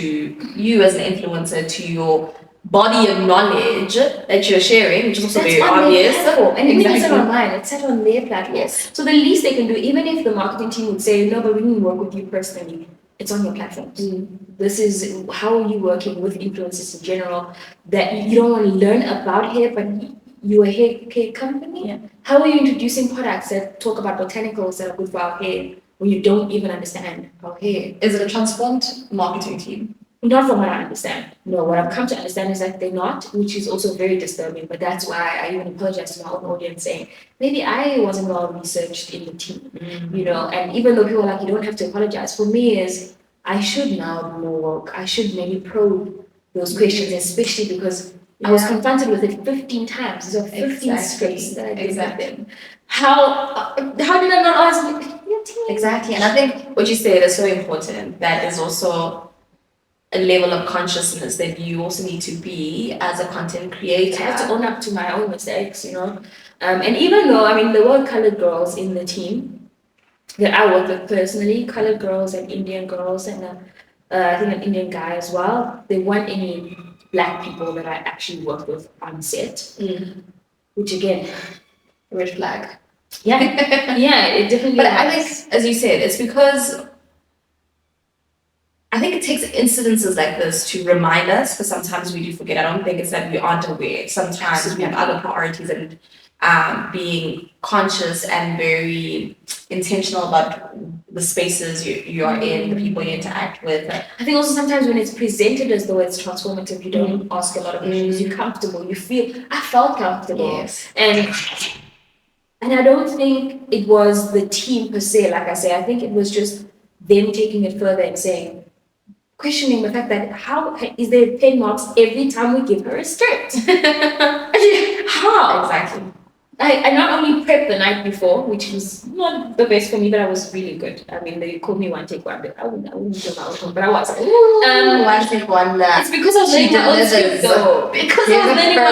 you as an influencer, to your body of knowledge that you're sharing, which is also that's very on their obvious. platform. And even if it's not Exactly. on mine, it's set on their platform. Yes. So the least they can do, even if the marketing team would say, no, but we didn't work with you personally, it's on your platforms. This is how are you working with influencers in general, that you don't want to learn about hair, but you're a hair care company. Yeah. How are you introducing products that talk about botanicals that are good for our hair when you don't even understand our hair? Is it a transformed marketing team? Not from what I understand. No, what I've come to understand is that they're not, which is also very disturbing. But that's why I even apologize to my own audience, saying maybe I wasn't well researched in the team, you know. And even though people are like, you don't have to apologize, for me is I should now do more work. I should maybe probe those questions, especially because I was confronted with it 15 times. So 15 scripts that I did with them. How did I not ask your team? Exactly. And I think what you said is so important. That is also a level of consciousness that you also need to be as a content creator. I have to own up to my own mistakes, you know. And even though, I mean, there were colored girls in the team that I worked with personally, colored girls and Indian girls, and I think an Indian guy as well. There weren't any black people that I actually worked with on set, which again, Red flag. yeah, yeah, it definitely. But I think, as you said, it's because I think it takes incidences like this to remind us, because sometimes we do forget. I don't think it's that we aren't aware. Sometimes we have other priorities, and being conscious and very intentional about the spaces you are in, the people you interact with. I think also sometimes when it's presented as though it's transformative, you don't ask a lot of questions. You're comfortable. You feel. I felt comfortable. Yes. And I don't think it was the team per se. Like I say, I think it was just them taking it further and saying, questioning the fact that how is there 10 marks every time we give her a skirt? How? Exactly. I not only prepped the night before, which was not the best for me, but I was really good. I mean, they called me one take one, but I wouldn't do my own, but I was. One take one. It's because I was learning my own script though. Because I was learning my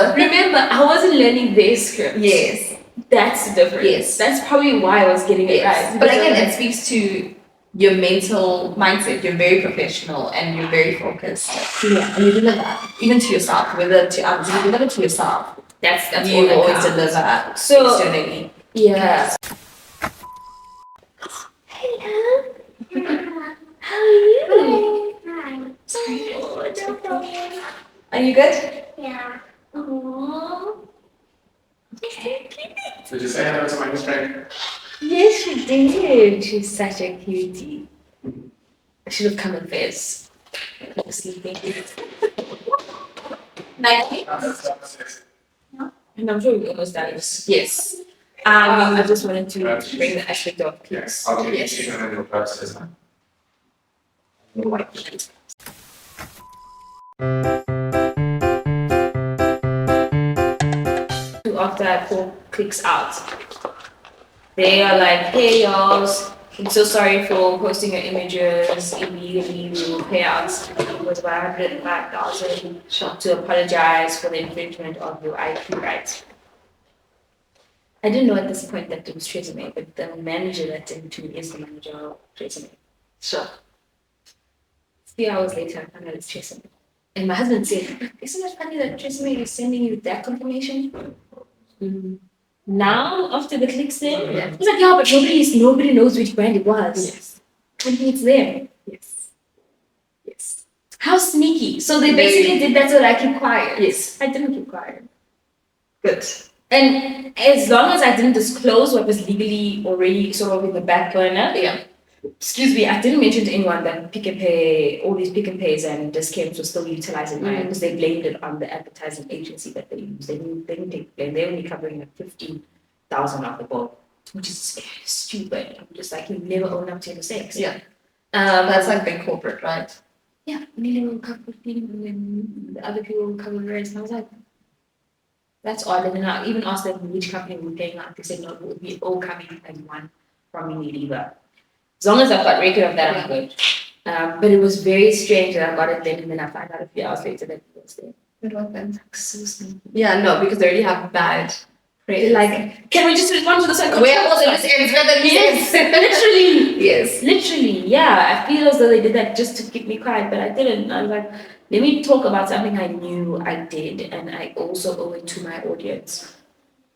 own. Remember, I wasn't learning their script. Yes. That's the difference. Yes. That's probably why I was getting it right. But again, it speaks to your mental mindset. You're very professional and you're very focused. Yeah. And you deliver, even to yourself, whether to others, you deliver to yourself. That's You all always counts. deliver So, externally. yeah. Hello. How are you? Hi. Sorry. Are you good? Yeah. Aww. Did you say hello to my friend? Yes, she did. She's such a cutie. I should have come in first. I was sleeping. Nike? And I'm sure we almost done. Yes. I just wanted to bring the aspect of Yes. I'll give Yes. you your purposes. after I pull clicks out. They are like, hey y'all, I'm so sorry for posting your images illegally. We will pay out with about 105,000 to apologize for the infringement of your IP rights. I didn't know at this point that it was Tresemme, but the manager that did it to me is the manager of Tresemme. Sure. 3 hours later, I found out it's Tresemme. And my husband said, isn't it funny that Tresemme is sending you that confirmation? Now, after the clicks there, Yeah. he's like, yeah, but nobody knows which brand it was. Yes. And it's them. Yes. Yes. How sneaky. So they Very- basically did that so that I keep quiet. Yes. I didn't keep quiet. Good. And as long as I didn't disclose what was legally already sort of in the back burner, Yeah. excuse me, I didn't mention to anyone that Pick and Pay, all these Pick and Pays and discounts were still utilizing mine because they blamed it on the advertising agency that they used. They didn't take blame. They're only covering like 15,000 of the bill. which is stupid. I'm just like, you never own up to your mistakes. Yeah. That's like big corporate, right? Yeah, Nilo will cover and the other people will cover the rest. And I was like, that's odd. And then I even asked them which company we're paying out. They said, no, it would be all coming as one from Unilever. As long as I've got record of that, I'm good. But it was very strange that I got it then, and then I found out a few hours later that it was there. It was So sneaky. Yeah, no, because they already have bad praise. Like, can we just respond to this? Where all the loose ends, where the loose Yes, ends. literally. Yes. Literally, yeah. I feel as though they did that just to keep me quiet, but I didn't. I was like, let me talk about something I knew I did, and I also owe it to my audience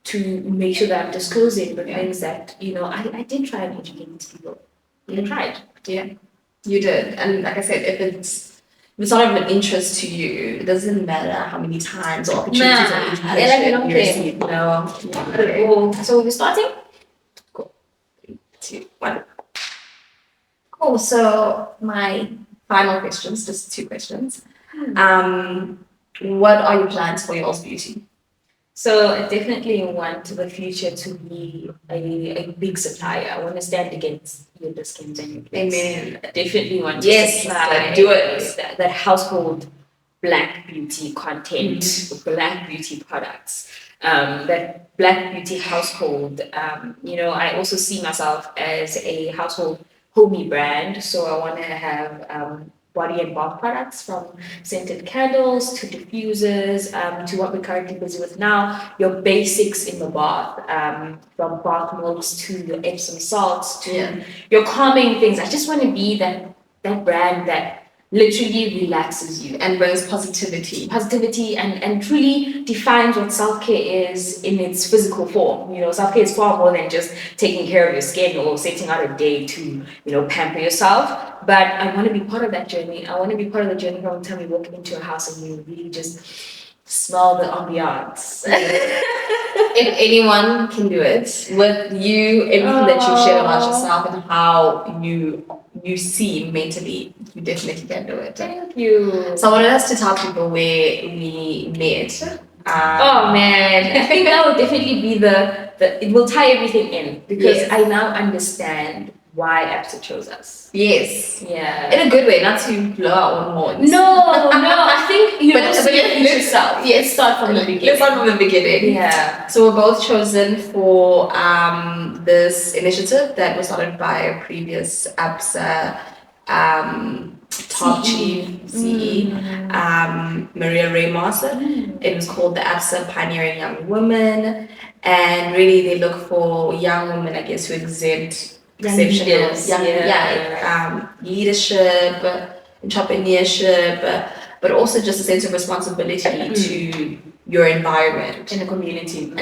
to make sure that I'm disclosing the things that, you know, I did try and educate these people. I tried. Yeah, you did. And like I said, if it's not of an interest to you, it doesn't matter how many times or opportunities or don't care. receive. No. Cool. So we're starting? Cool. 3, 2, 1. Cool. So my final questions, just 2 questions. What are your plans for Yolz Beauty? So I definitely want the future to be a big supplier. I want to stand against your skins and your kids. Amen. I definitely want to Yes, supply do it. that household black beauty content, black beauty products. That black beauty household. You know, I also see myself as a household homey brand. So I want to have body and bath products, from scented candles to diffusers, to what we're currently busy with now, your basics in the bath, from bath milks to your Epsom salts to your calming things. I just want to be that brand that literally relaxes you and brings positivity and truly defines what self-care is in its physical form. You know, self-care is far more than just taking care of your skin or setting out a day to, you know, pamper yourself. But I want to be part of that journey. I want to be part of the journey from the time you walk into a house and you really just smell the ambiance. If anyone can do it, with you, everything that you've shared about yourself and how you see mentally, you definitely can do it. Thank you. So I wanted us to tell people where we met. Oh man, I think that would definitely be the it will tie everything in, because I now understand why ABSA chose us. Yes. Yeah. In a good way, not to blow our own horns. No, I think you know, yourself. Yes, Start from the beginning. Let's start from the beginning. Yeah. So we're both chosen for this initiative that was started by a previous ABSA top chief CE, Maria Ramos. It was called the ABSA Pioneering Young Women, and really they look for young women, I guess, who exhibit exceptional leadership, entrepreneurship, but also just a sense of responsibility to your environment in the community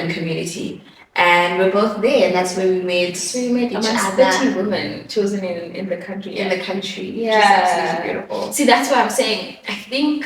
and we're both there, and that's where we met each other. 30 women chosen in the country. In the country, yeah, which is absolutely beautiful. See, that's what I'm saying. I think,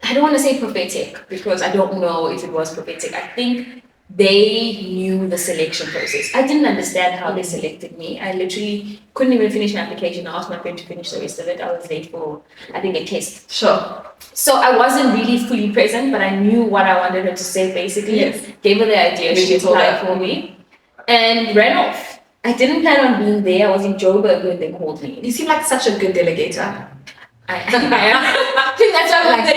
I don't want to say prophetic, because I don't know if it was prophetic. I think they knew the selection process. I didn't understand how they selected me. I literally couldn't even finish my application. I asked my friend to finish the rest of it. I was late for, I think, a test. Sure. So I wasn't really fully present, but I knew what I wanted her to say, basically. Yes. Gave her the idea. She applied for me and ran off. I didn't plan on being there. I was in Joburg when they called me. You seem like such a good delegator. I think that's what I'm like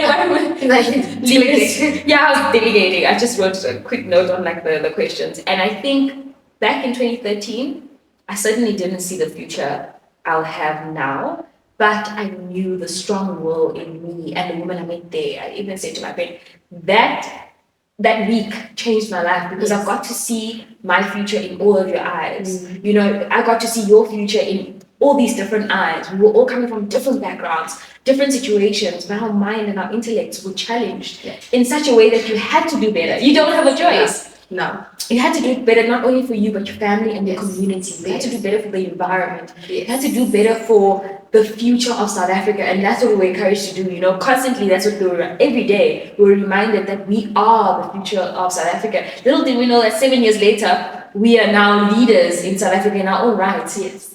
yeah, I was delegating. I just wrote a quick note on like the questions. And I think back in 2013, I certainly didn't see the future I'll have now, but I knew the strong will in me and the woman I met there. I even said to my friend, that week changed my life, because I've got to see my future in all of your eyes. You know, I got to see your future in all these different eyes. We were all coming from different backgrounds, different situations, but our mind and our intellects were challenged in such a way that you had to do better. You don't have a choice. No. You had to do it better, not only for you, but your family and your community. You had to do better for the environment. You had to do better for the future of South Africa. And that's what we were encouraged to do, you know, constantly. That's what we were, every day, we were reminded that we are the future of South Africa. Little did we know that 7 years later, we are now leaders in South Africa in our own rights. Yes.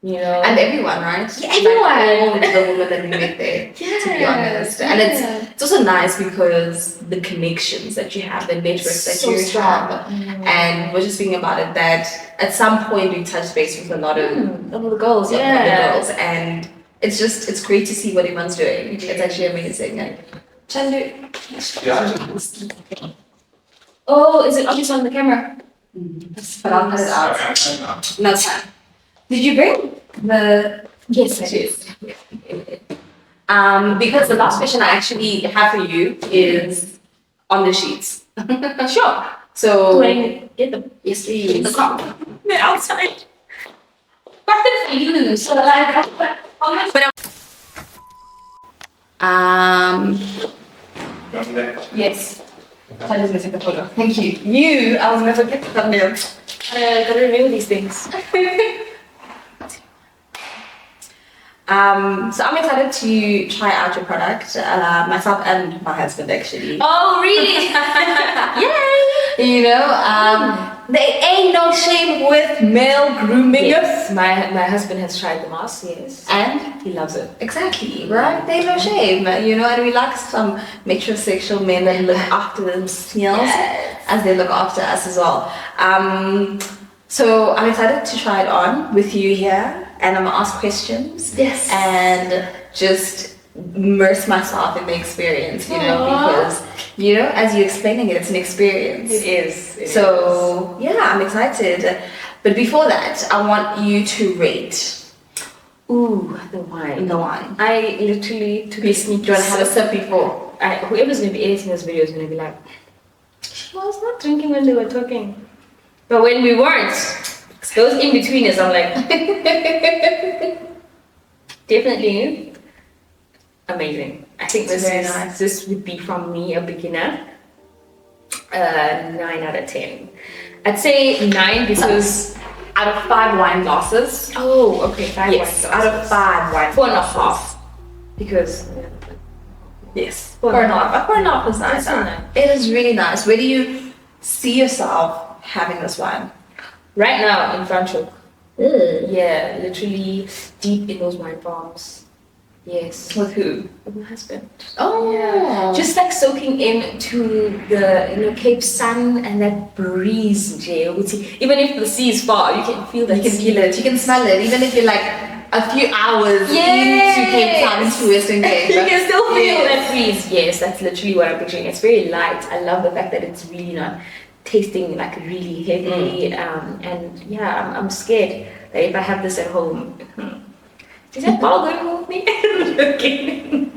you know. And everyone, right? Yeah, everyone. Like all the women that we met there, to be honest. And it's also nice because the connections that you have, the networks that So you strong. have. And we're just speaking about it that at some point we touched base with a lot of the girls, the girls, and it's great to see what everyone's doing. It's actually amazing. And Chandu, oh, is it obvious on the camera? but I'll cut it out. No, it's fine. Did you bring the? Yes, I did. Because the last question I actually have for you is on the sheets. Sure. So Do I get them? yes, please. The car. They're outside. What did you so like? Yes. I just gonna take a photo. Thank you. You, I was gonna forget the thumbnail. Gotta remember these things. So I'm excited to try out your product. Myself and my husband actually. Oh, really? Yay! You know, there ain't no shame with male grooming. Yes, my husband has tried the mask, yes. And He loves it. exactly, right? There's no shame, you know, and we like some metrosexual men that look after themselves as they look after us as well. So I'm excited to try it on with you here, and I'm gonna ask questions. Yes. And just immerse myself in the experience, you know, because, you know, as you're explaining it, it's an experience. It is. So yeah, I'm excited. But before that, I want you to rate Ooh, the wine. the wine. I literally took a sneak. Do you want to have a sip before? Whoever's going to be editing this video is going to be like, she was not drinking when they were talking. But when we weren't, those in betweeners, I'm like, definitely amazing. I think It's this very is nice. this would be from me, a beginner. 9 out of 10. I'd say 9 because Out of 5 wine glasses. oh, okay, 5 Yes, wine out of glasses. 5 wine 4.5 glasses. because Yes. 4.5. 4.5 is nice. That's so nice. It is really nice. Where do you see yourself having this wine? right now in Franschhoek. Mm. Yeah, literally deep in those wine farms. Yes. With who? With my husband. Oh. Yeah. Just like soaking into the Cape Sun and that breeze, Jay. Even if the sea is far, you can feel that. You can feel it. You can smell it. Even if you're like a few hours Yes. into Cape Town, into Western Cape. You can still feel Yes. that breeze. Yes, that's literally what I'm picturing. It's very light. I love the fact that it's really not tasting like really heavy. And yeah, I'm scared that if I have this at home, is that ball going to move me? Okay.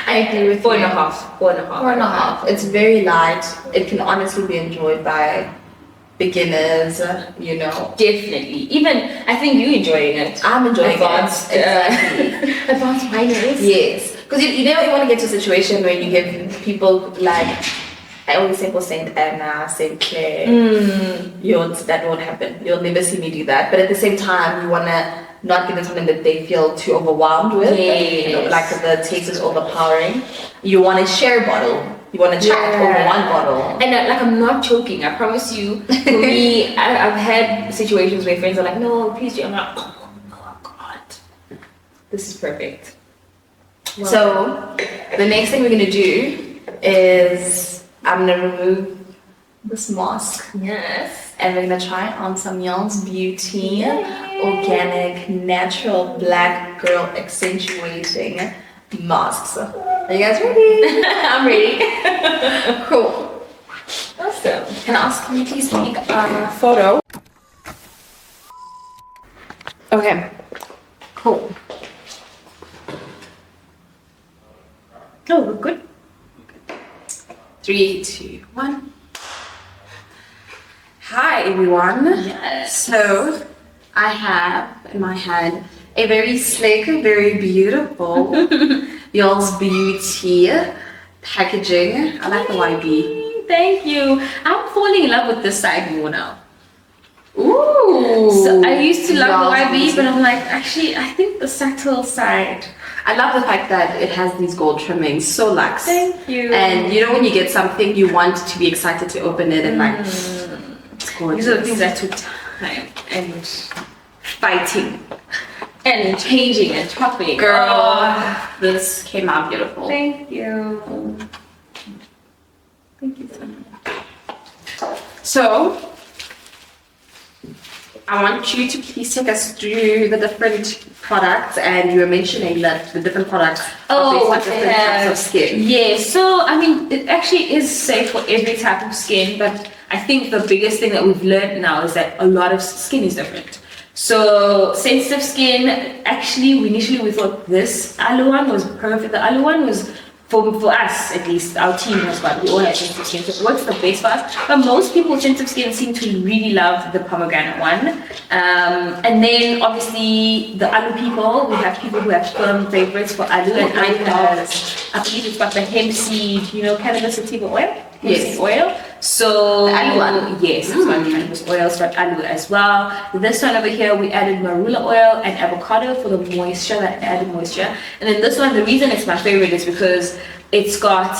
I agree with 4.5. 4.5. 4.5. It's very light. It can honestly be enjoyed by beginners, you know. Definitely. Even I think you enjoying it. I'm enjoying Advanced, it. Exactly. Advanced minors. Yes. Because you never want to get to a situation where you give people like, I always say for Saint Anna, Saint Clair, that won't happen. You'll never see me do that. But at the same time, you want to not give them something that they feel too overwhelmed with. Yes. You know, like the taste is overpowering. You want to share a bottle. You want to chat over one bottle. And like I'm not choking. I promise you. For me, I've had situations where friends are like, "No, please do." I'm like, "Oh God, this is perfect." Wow. So the next thing we're going to do is I'm going to remove this mask. Yes. And we're gonna try on some Yolz Beauty Yay. Organic Natural Black Girl Accentuating Masks. Are you guys ready? I'm ready. Cool. Awesome. Can I ask you please take a photo? Okay. Cool. Oh, we're good. 3, 2, 1. Hi everyone. Yes. So I have in my hand a very slick, very beautiful Yolz Beauty packaging. I like the YB. Thank you. I'm falling in love with this side more now. Ooh. So I used to love the Yolz YB, Beauty. but I'm like, actually, I think the subtle side. I love the fact that it has these gold trimmings, so luxe. Thank you. And you know when you get something, you want to be excited to open it and like, it's gorgeous. These are the things that took time and fighting. and changing and chopping. Girl, Oh, this came out beautiful. thank you. Thank you so much. So, I want you to please take us through the different products, and you were mentioning that the different products are based on different types of skin. Yeah, so I mean, it actually is safe for every type of skin, but I think the biggest thing that we've learned now is that a lot of skin is different. So sensitive skin, actually, initially we thought this aloe one was perfect. The aloe one was for us, at least our team has got, we all have sensitive skin, so it works the best for us. But most people with sensitive skin seem to really love the pomegranate one. And then obviously the aloe people, we have people who have firm favorites for aloe, and aloe has, I believe it's got the hemp seed, you know, cannabis sativa oil. Yes. Oil. So the aloe one. Yes, it's got cannabis oil, it's got aloe as well. This one over here, we added marula oil and avocado for the moisture, that added moisture. And then this one, the reason it's my favorite is because it's got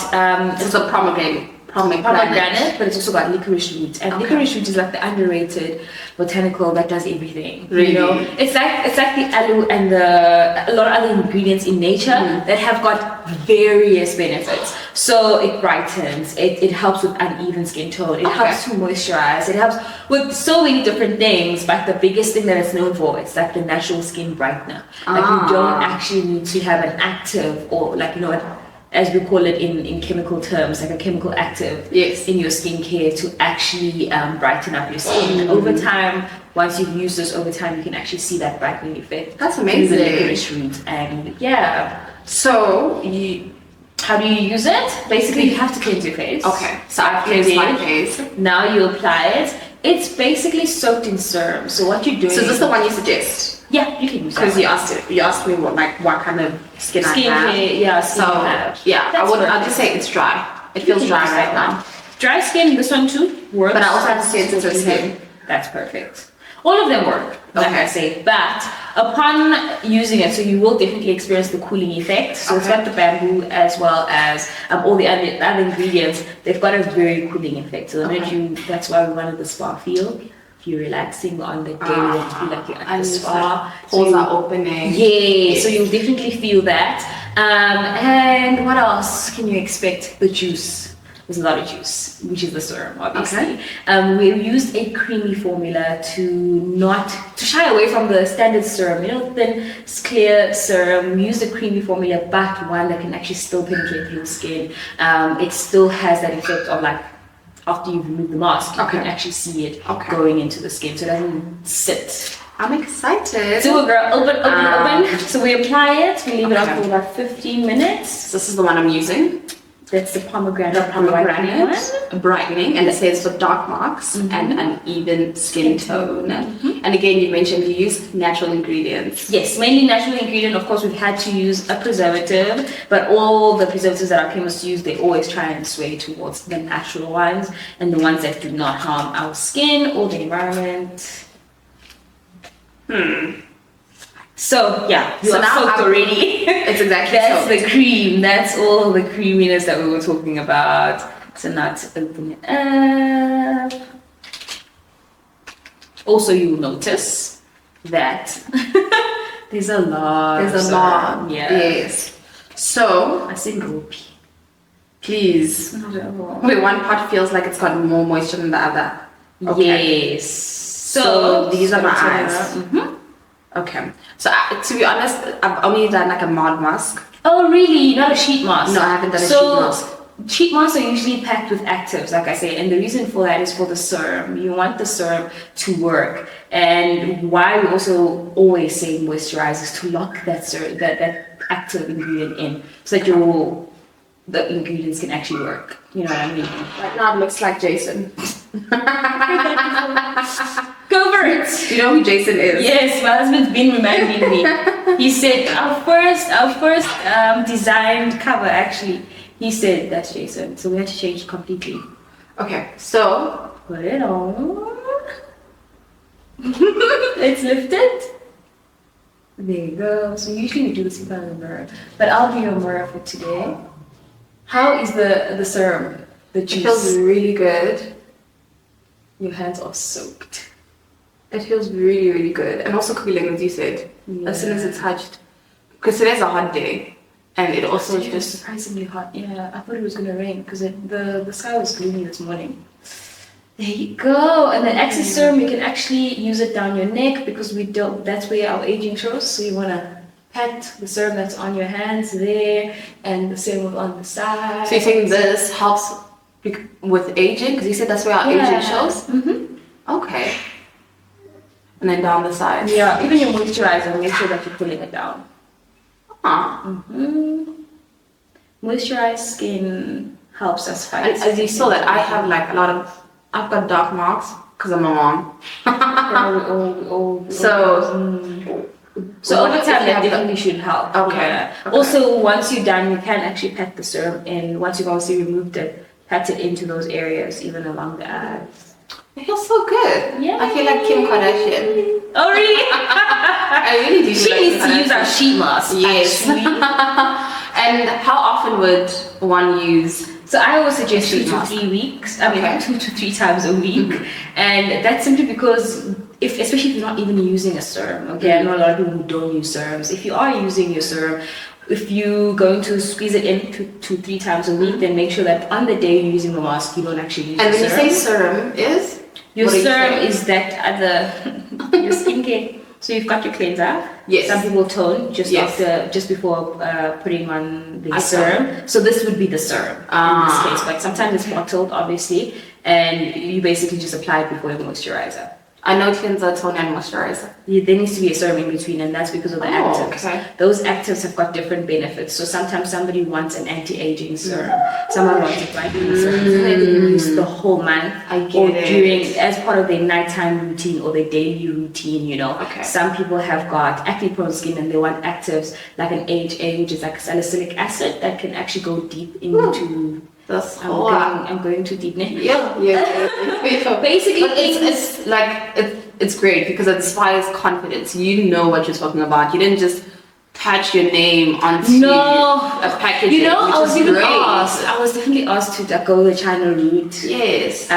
It's a pomegranate, but it's also got licorice root, and licorice root is like the underrated botanical that does everything. Really? You know, it's like the aloe and a lot of other ingredients in nature that have got various benefits. So it brightens, it helps with uneven skin tone, it helps to moisturize, it helps with so many different things. But the biggest thing that it's known for, it's like the natural skin brightener. Like you don't actually need to have an active, or like, you know, as we call it in chemical terms, like a chemical active in your skincare to actually brighten up your skin. Over time, once you've used this over time, you can actually see that brightening effect. That's amazing. The licorice root, and yeah. So, how do you use it? Basically, you have to cleanse your face. Okay, so I've cleansed my face. Now you apply it. It's basically soaked in serum. So what you're doing? So is this the one you suggest? Yeah, you can use that. Because you asked me what kind of skin I have. Yeah, So yeah, I'll just say it's dry. It feels dry right now. Dry skin, this one too works. But I also have sensitive skin. That's perfect. All of them work, like Okay. I say. But upon using it, so you will definitely experience the cooling effect. So it's got the bamboo as well as all the other ingredients. They've got a very cooling effect. So that's why we wanted the spa feel. You're relaxing on the day and feel like you're at the spa. Pores are opening. Yeah, so you'll definitely feel that. And what else can you expect? The juice. There's a lot of juice, which is the serum, obviously. We used a creamy formula to shy away from the standard serum, you know, thin, clear serum. We used a creamy formula, but one that can actually still penetrate through your skin. It still has that effect of like, after you've removed the mask, you can actually see it going into the skin, so it doesn't sit. I'm excited. Do it, girl. Open. So we apply it, we leave it on for about 15 minutes. This is the one I'm using. That's the pomegranate. Brightening, and it says for dark marks and uneven skin tone. And again, you mentioned you use natural ingredients. Yes, mainly natural ingredient. Of course, we've had to use a preservative, but all the preservatives that our chemists use, they always try and sway towards the natural ones and the ones that do not harm our skin or the environment. So yeah, you are soaked already. It's exactly that's soaked. the cream. That's all the creaminess that we were talking about. So now to open it up. Also, you'll notice that there's a lot. There's a lot. Yeah. Yes. So I said ropey. Please. Wait, one part feels like it's got more moisture than the other. Okay. Yes. So these are my eyes. Okay. So to be honest, I've only done like a mild mask. Oh really? Not a sheet mask? No, I haven't done a sheet mask. Sheet masks are usually packed with actives, like I say, and the reason for that is for the serum. You want the serum to work, and why we also always say moisturize is to lock that active ingredient in, so that the ingredients can actually work. You know what I mean? Right now it looks like Jason. Go for it. You know who Jason is? Yes, my husband's been reminding me. He said our first designed cover actually. He said that's Jason, so we had to change completely. Okay, so put it on. Let's lift it. There you go. So usually we do this in front of the mirror, but I'll be your mirror for today. How is the serum? The juice? It feels really good. Your hands are soaked. It feels really, really good. And also cooling, as you said, as soon as it's touched. Because today's a hot day. And it also It was just... surprisingly hot. Yeah, I thought it was going to rain because the sky was gloomy this morning. There you go. And then Access Serum, you can actually use it down your neck because that's where our aging shows. So you want to pat the serum that's on your hands there and the serum on the side. So you're saying this helps with aging? Because you said that's where our aging shows? Mm-hmm. Okay. And then down the side. Yeah, even your moisturizer, make sure that you're pulling it down. Moisturized skin helps us fight. And as you saw that, I have like I've got dark marks because I'm a mom. So over time, that definitely should help. Okay. Yeah. Also, once you're done, you can actually pat the serum in. Once you've obviously removed it, pat it into those areas, even along the eyes. It feels so good. Yeah. I feel like Kim Kardashian. Oh, really? I really do. She needs to use our sheet mask. Yes. And how often would one use? So I always suggest 2 sheet to mask? 3 weeks. I mean, Okay. 2 to 3 times a week, and that's simply because especially if you're not even using a serum. Okay, I know a lot of people who don't use serums. If you are using your serum, if you're going to squeeze it in 2 to 3 times a week, then make sure that on the day you're using the mask, you don't actually use. And the when serum. you say serum is Your what are you serum saying? is that other your skincare. So you've got your cleanser. Yes. Some people tone just Yes. just before putting on the I serum. So this would be the serum in this case. But sometimes it's bottled, obviously, and you basically just apply it before your moisturizer. I know cleanser, toner, and moisturizer. There needs to be a serum in between, and that's because of the actives. Okay. Those actives have got different benefits. So sometimes somebody wants an anti-aging serum, someone wants a vitamin serum. So they can use the whole month, I get or it. during as part of their nighttime routine or their daily routine. You know, Okay. some people have got acne-prone skin and they want actives like an AHA, which is like salicylic acid that can actually go deep into. That's I'm going too deep now. Yeah. Basically, But it's like it's great because it inspires confidence. You know what you're talking about. You didn't just patch your name onto a package. You know, I was even great. asked. I was definitely asked to go the China route. Yes.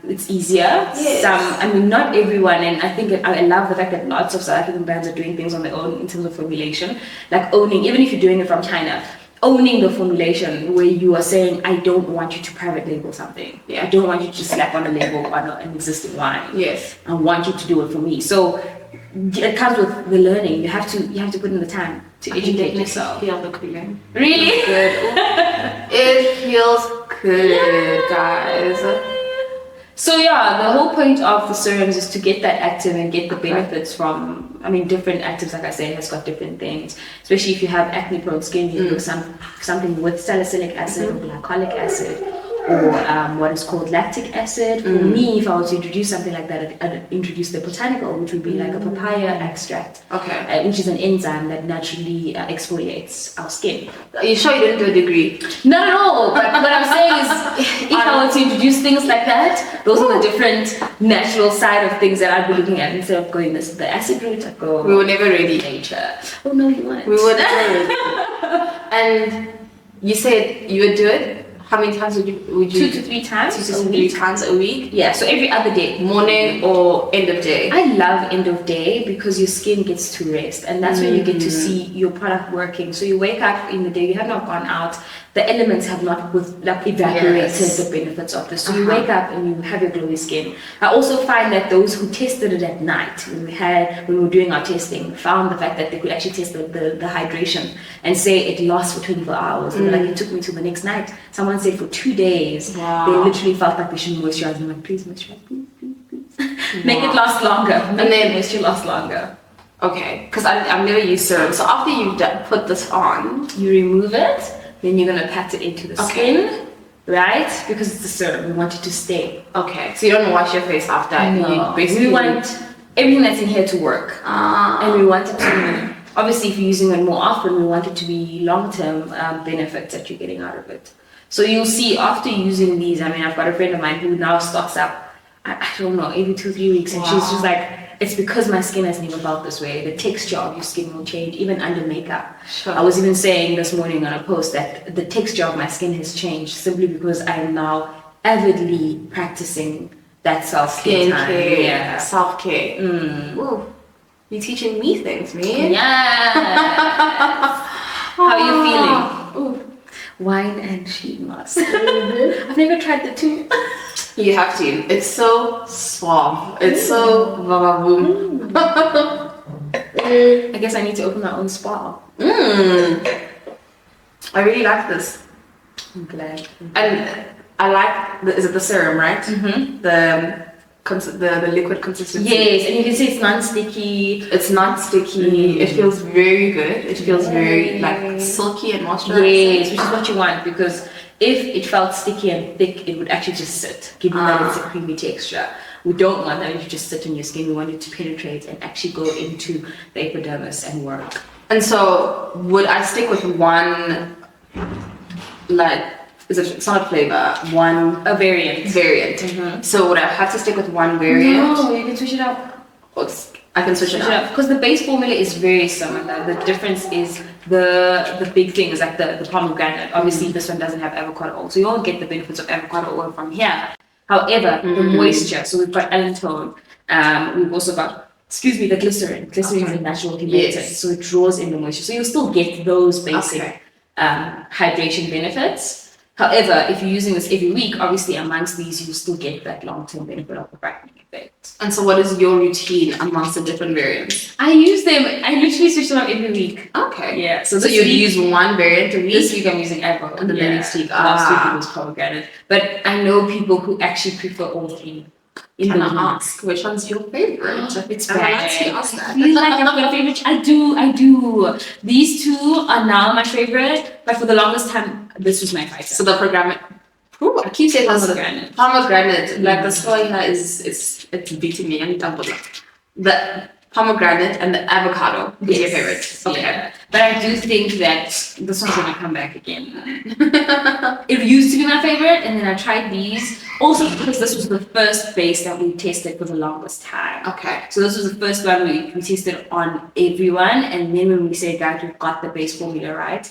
It's easier. Yes. I mean, not everyone, and I think I love the fact that lots of South African brands are doing things on their own in terms of formulation, like owning, even if you're doing it from China. Owning the formulation where you are saying, I don't want you to private label something. Yeah. I don't want you to slap on a label on an existing wine. Yes. I want you to do it for me. So it comes with the learning. You have to put in the time to educate yourself. Feel the cooling. Really? Good. It feels good, guys. So yeah, the whole point of the serums is to get that active and get the benefits from, I mean, different actives, like I said, has got different things. Especially if you have acne-prone skin, you do something with salicylic acid or glycolic acid or what is called lactic acid. For me, if I was to introduce something like that, I'd introduce the botanical, which would be like a papaya extract, which is an enzyme that naturally exfoliates our skin. Are you sure you didn't do a degree? Not at all. But what I'm saying is, if I were to introduce things like that, those are the different natural side of things that I'd be looking at instead of going the acid route. I'd go. We were never ready. Nature. Oh no, you weren't. We were never ready. And you said you would do it. How many times would you 2 to 3 times. 2 to 3 times a week? Yeah. So every other day. Morning or end of day? I love end of day because your skin gets to rest, and that's when you get to see your product working. So you wake up in the day, you have not gone out, the elements have not evaporated the benefits of this. So you wake up and you have your glowy skin. I also find that those who tested it at night, when we were doing our testing, found the fact that they could actually test the hydration and say it lasts for 24 hours. And like, it took me to the next night. Someone said for 2 days, they literally felt like they should moisturize. I'm like, please moisturize, please. Make it last longer. Make the moisture last longer. Okay, because I've never used serum. So after you put this on, you remove it, then you're gonna pat it into the skin, right? Because it's a serum, we want it to stay. Okay, so you don't wash your face after. No, You basically we want everything that's in here to work, and we want it to. Obviously, if you're using it more often, we want it to be long-term benefits that you're getting out of it. So you'll see after using these. I mean, I've got a friend of mine who now stocks up. I don't know, every 2-3 weeks, and she's just like, it's because my skin has never felt this way. The texture of your skin will change, even under makeup. Sure. I was even saying this morning on a post that the texture of my skin has changed simply because I am now avidly practicing that self-care time. Skincare, Yeah. self-care. Ooh, you're teaching me things, man. Yeah. How are you feeling? Ooh. Wine and sheet mask. I've never tried the two. You have to. It's so suave. It's so vavavoom. I guess I need to open my own spa. I really like this. I'm glad. And I like, is it the serum, right? Mm-hmm. The liquid consistency. Yes, and you can see it's non-sticky. It's not sticky. It feels very good. It feels very like silky and moisturizing. Yes, which is what you want, because if it felt sticky and thick, it would actually just sit, giving that it's a creamy texture. We don't want that to just sit on your skin. We want it to penetrate and actually go into the epidermis and work. And so, would I stick with one, like, it's not a flavor, A variant. So would I have to stick with one variant? No, you can switch it up. I can switch it up. Because the base formula is very similar. The difference is the big thing is like the pomegranate. Obviously, this one doesn't have avocado oil, so you won't get the benefits of avocado oil from here. However, the moisture. So we've got allantoin. We've also got, the glycerin. Glycerin is a natural humectant, so it draws in the moisture. So you'll still get those basic hydration benefits. However, if you're using this every week, obviously amongst these, you still get that long-term benefit of the brightening effect. And so what is your routine amongst the different variants? I use them, I literally switch them up every week. Okay. Yeah. So you use one variant a week? This week I'm using apple. And then the next week, last week it was pomegranate. But I know people who actually prefer all three. Can I ask, which one's your favorite? It's Am I allowed bad. to ask that? I feel like I've got a favorite. I do. These two are now my favorite, but for the longest time, this was my fighter. So the pomegranate. Ooh, I keep saying Pomegranate. Pomegranate. Like the story here it's beating me. I need to double it. The pomegranate and the avocado is your favorite. Okay. Yeah. But I do think that this one's gonna come back again. It used to be my favorite, and then I tried these. Also because this was the first base that we tested for the longest time. Okay. So this was the first one we tested on everyone, and then when we said, guys, we've got the base formula right,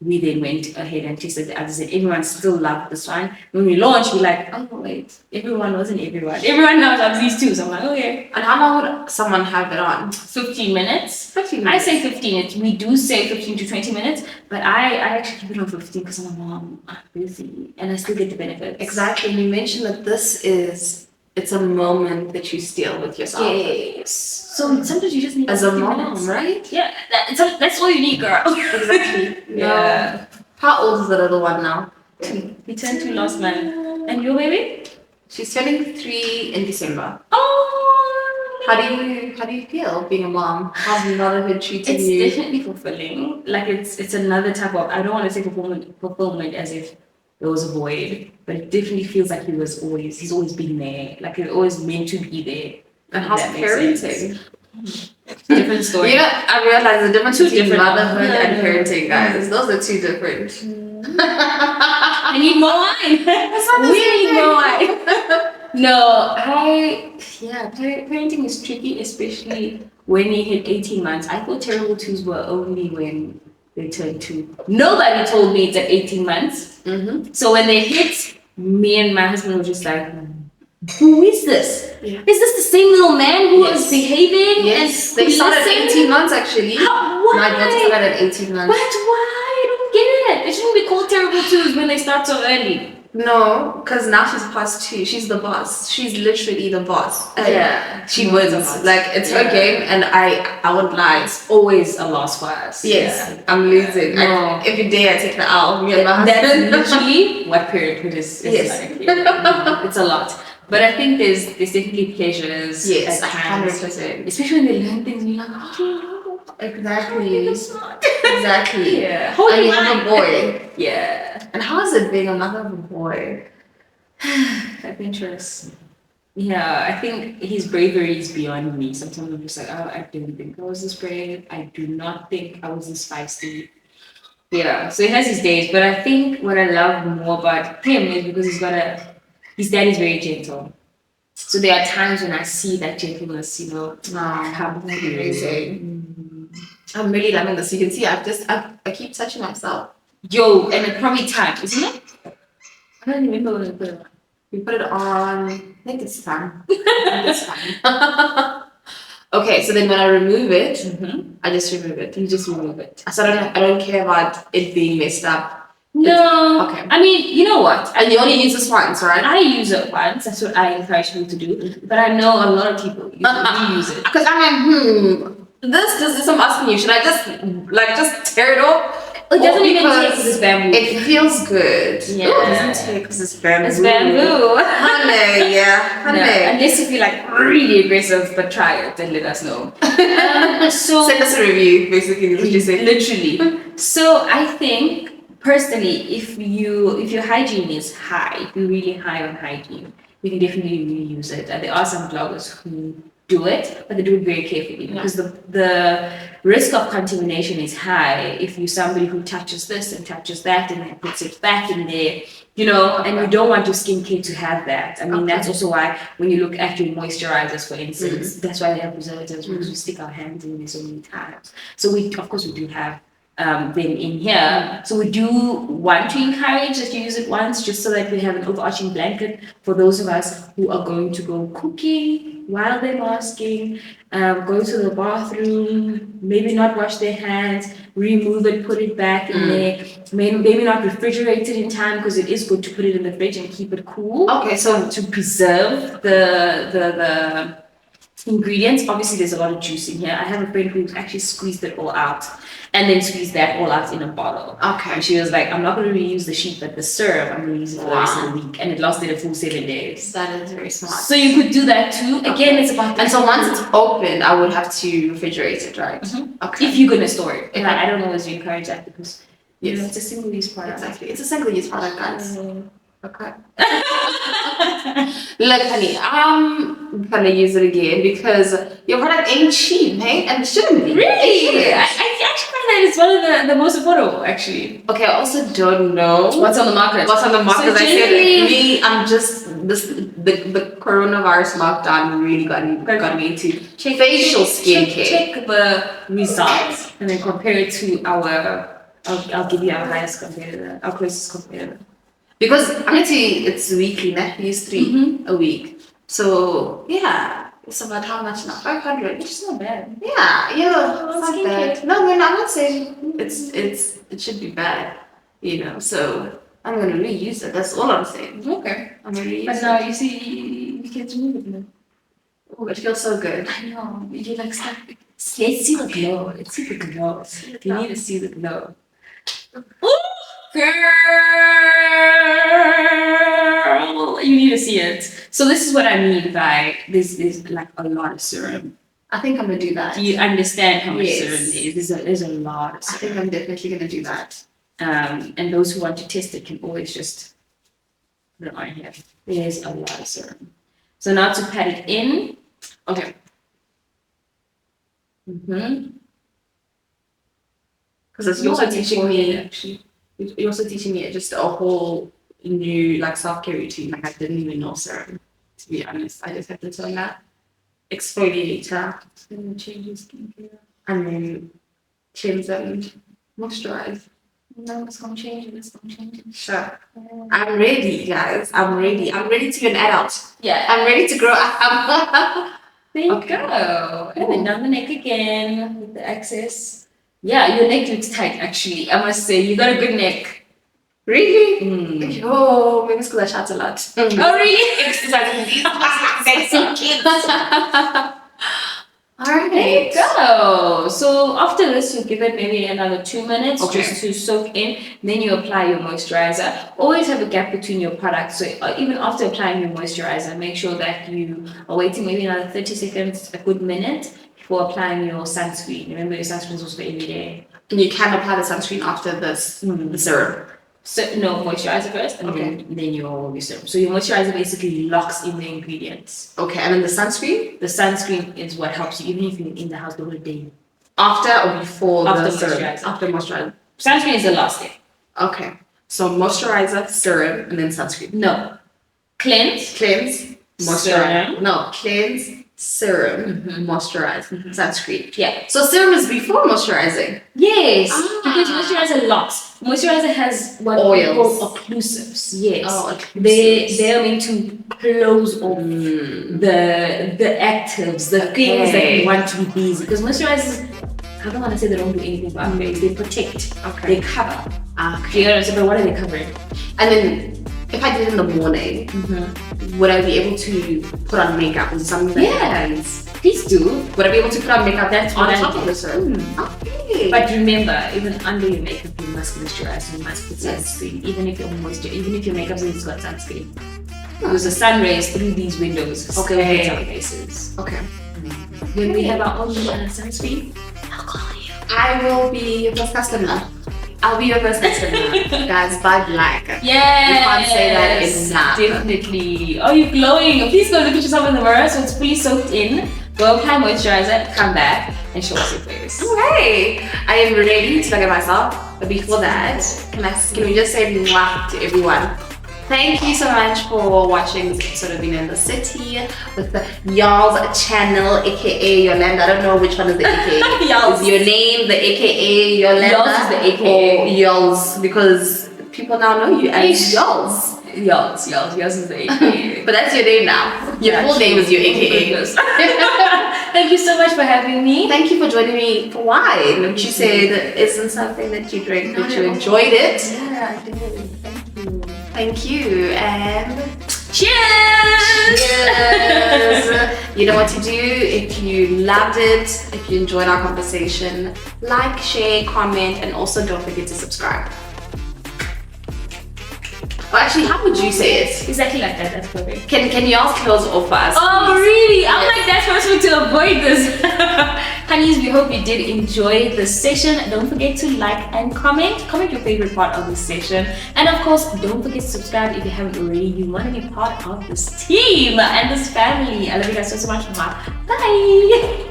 we then went ahead and tested the others, and everyone still loved this one. When we launched, we're like, oh wait, everyone wasn't everyone. Everyone now loves these two. So I'm like, okay. And how long would someone have it on? 15 minutes. 15 I minutes. say 15. We do say 15 to 20 minutes, but I actually keep it on 15 because I'm a mom. I'm busy, and I still get the benefits. Exactly. And you mentioned that it's a moment that you steal with yourself. Yes. So sometimes you just need As a 15 mom, minutes. right? Yeah, that's all you need, girl. Exactly. Yeah. No. How old is the little one now? 2. He turned 2 last month. And your baby? She's turning 3 in December. Oh. How do you feel being a mom? How's motherhood treating It's you? definitely fulfilling. Like it's another type of, I don't want to say fulfillment as if there was a void, but it definitely feels like he's always been there. Like he's always meant to be there. And how's That makes parenting? Different story. You know, I realize the difference Two between different- motherhood and Yeah. parenting, guys. Those are two different. I need more wine. We need more wine. No, parenting is tricky, especially when you hit 18 months. I thought terrible twos were only when they turned 2. Nobody told me it's at 18 months. Mm-hmm. So when they hit, me and my husband were just like, who is this? Yeah. Is this the same little man who was behaving? Yes, and they started at listened? 18 months actually. Why? My daughter started at 18 But months. why? I don't get it. It shouldn't be called terrible twos when they start so early. No, because now she's past 2. She's the boss. She's literally the boss. Yeah. She No, it's wins. a lot. Like, it's her Yeah. game, and I wouldn't lie. It's always a loss for us. Yes, Yeah. I'm losing. No. And every day I take the L. Me and my That's husband. literally what parenthood is Yes. like. Yeah. It's a lot. But I think there's definitely pleasures. Yes, at times. 100%. Especially when they learn things and you're like, oh, Exactly. that's smart. Exactly. Yeah. And you have a boy. Yeah. And how is it being a mother of a boy? Adventurous. Yeah, I think his bravery is beyond me. Sometimes I'm just like, oh, I didn't think I was this brave. I do not think I was this feisty. Yeah, so he has his days, but I think what I love more about him is because his dad is very gentle. So there are times when I see that gentleness, come through. Amazing. I'm really loving this. You can see I keep touching myself. Yo, and it probably time, isn't it? I don't remember when I put it on. We put it on. I think it's fine. I think it's fine. Okay, so then when I remove it, I just remove it. You just remove it. So I don't care about it being messed up. No. Okay. I mean, you know what? And you only use this once, right? I use it once. That's what I encourage people to do. But I know a lot of people use it. Because I'm like, this I'm asking you, should I just tear it off? It doesn't even Because take because it's bamboo. It feels good. Yeah. Oh, it doesn't take because it's bamboo. It's bamboo. Honey, yeah. Honey. No, unless if you're like really aggressive, but try it, then let us know. So send us a review, basically, is what you say. Literally. So I think personally, if your hygiene is high, if you're really high on hygiene, you can definitely reuse it. And there are some bloggers who do it, but they do it very carefully because the risk of contamination is high if you're somebody who touches this and touches that and then puts it back in there, and you don't want your skincare to have that. I mean, that's also why when you look at your moisturizers, for instance, that's why they have preservatives because we stick our hands in there so many times. So we do have them in here. So we do want to encourage that you use it once just so that we have an overarching blanket for those of us who are going to go cooking while they're masking, go to the bathroom, maybe not wash their hands, remove it, put it back in there, maybe not refrigerate it in time because it is good to put it in the fridge and keep it cool. Okay, so to preserve the ingredients. Obviously there's a lot of juice in here. I have a friend who's actually squeezed it all out and then squeezed that all out in a bottle. Okay. And she was like, I'm not going to reuse the sheet, but the syrup, I'm going to use it for the rest of the week. And it lasted a full 7 days. That is very smart. So you could do that too. Again, it's about... And so once it's open, I would have to refrigerate it, right? Okay. If you're going to store it. And I don't always encourage that because it's a single-use product. Exactly. It's a single-use product, guys. Okay. Look, honey, I'm gonna use it again because your product ain't cheap, hey? And it shouldn't be. Really? I actually find that it's one of the most affordable, actually. Okay, I also don't know what's on the market. What's on the market? So I said I'm just the coronavirus lockdown really got me into facial skincare. Check the results and then compare it to I'll give you our highest competitor, our closest competitor. Because actually it's weekly, I use 3 a week. So yeah, it's about how much now? 500, which is not bad. Yeah, it's not bad. No, I'm not saying it should be bad, So I'm gonna reuse it. That's all I'm saying. Okay. I'm gonna reuse it. But now you see, you can't remove it now. Oh, it feels so good. I know. You're like stuck. Let's see the glow. Let's see the glow. You need to see the glow. Ooh, girl, you need to see it. So this is what I mean by this is like a lot of serum. I think I'm gonna do that. Do you understand how much serum there is? There's a lot of serum. I think I'm definitely gonna do that. And those who want to test it can always just put it on here. There's a lot of serum. So now to pat it in. Okay. Because you're also teaching me. Actually. You're also teaching me just a whole new self-care routine. Like I didn't even know serum, to be honest. I just have to learn that. Exfoliator. And change your skincare. And then cleanse and moisturize. No, it's gonna change it. It's gonna change it. Sure. I'm ready, guys. I'm ready. I'm ready to be an adult. Yeah. I'm ready to grow up. There you go. And then down the neck again with the excess. Yeah, your neck looks tight actually. I must say, you got a good neck. Really? Oh, maybe it's because I shout a lot. Oh, really? Exercising these sexy kids. Alright. There you go. So after this, you give it maybe another 2 minutes just to soak in. Then you apply your moisturizer. Always have a gap between your products. So even after applying your moisturizer, make sure that you are waiting maybe another 30 seconds, a good minute, before applying your sunscreen. Remember, your sunscreen is also for every day. And you can apply the sunscreen after this, the serum. So no, moisturizer first, and then your serum. So your moisturizer basically locks in the ingredients. Okay, and then the sunscreen? The sunscreen is what helps you, even if you're in the house the whole day. After or before after the moisturizer. serum? After moisturizer. Sunscreen is the last step. Okay. So moisturizer, serum, and then sunscreen. No. Cleanse. Moisturize. Serum. No, cleanse, serum, moisturizer, sunscreen. Yeah. So serum is before moisturizing. Yes, Ah. because moisturizer locks. Moisturizer has what we Oils. call occlusives. Yes, Oh, occlusives. they're meant to close off the actives, the things that we want to be busy. Because moisturizers, I don't want to say they don't do anything for our face. They protect. Okay. They cover. Okay. Do you understand? But what are they covering? And then if I did it in the morning, would I be able to put on makeup? Is it something that happens? Please do. Would I be able to put on makeup That's on what I top do. of the serum? Okay. But remember, even under your makeup, you must moisturize. You must put sunscreen, even if your makeup has got sunscreen. Because the sun rays through these windows hit our faces. Okay. When we have our own sunscreen, I'll call you. I will be your first customer. I'll be your first customer. Guys, buy black. Yes. You can't say that enough. Definitely. Oh, you're glowing. Please go look at yourself in the mirror so it's fully soaked in. Go apply moisturizer, come back, and show us your face. Okay, I am ready to look at myself. But before that, can we just say mwah to everyone? Thank you so much for watching this episode of Vino in the City with the Yolz Channel, aka Yolenda. I don't know which one is the aka. Yolz. Is your name the aka Yolenda? Yolz is the AKA. Or Yolz, because people now know you as Ish. Yolz. Yolz is the AKA. But that's your name now. Your full name is your aka. Thank you so much for having me. Thank you for joining me for wine, which you said isn't something that you drink, but you enjoyed it. Yeah, I did. Thank you. Thank you, and Cheers! cheers! You know what to do. If you loved it, if you enjoyed our conversation, like, share, comment, and also don't forget to subscribe. Well, actually, how would you say it? Exactly like that. That's perfect. Can you all close off for us? Oh, really? I'm like that person to avoid this. Honeys, we hope you did enjoy this session. Don't forget to like and comment. Comment your favorite part of this session. And of course, don't forget to subscribe if you haven't already. You want to be part of this team and this family. I love you guys so much. Bye.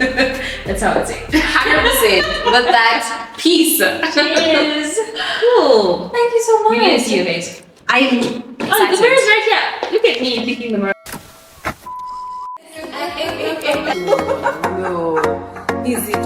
That's how I say it. 100%. With that, peace. Cheers. Cool. Thank you so much. We need to see your face. I am Oh, the excited. mirror's right here. Look at me picking the mirror. No. Is it?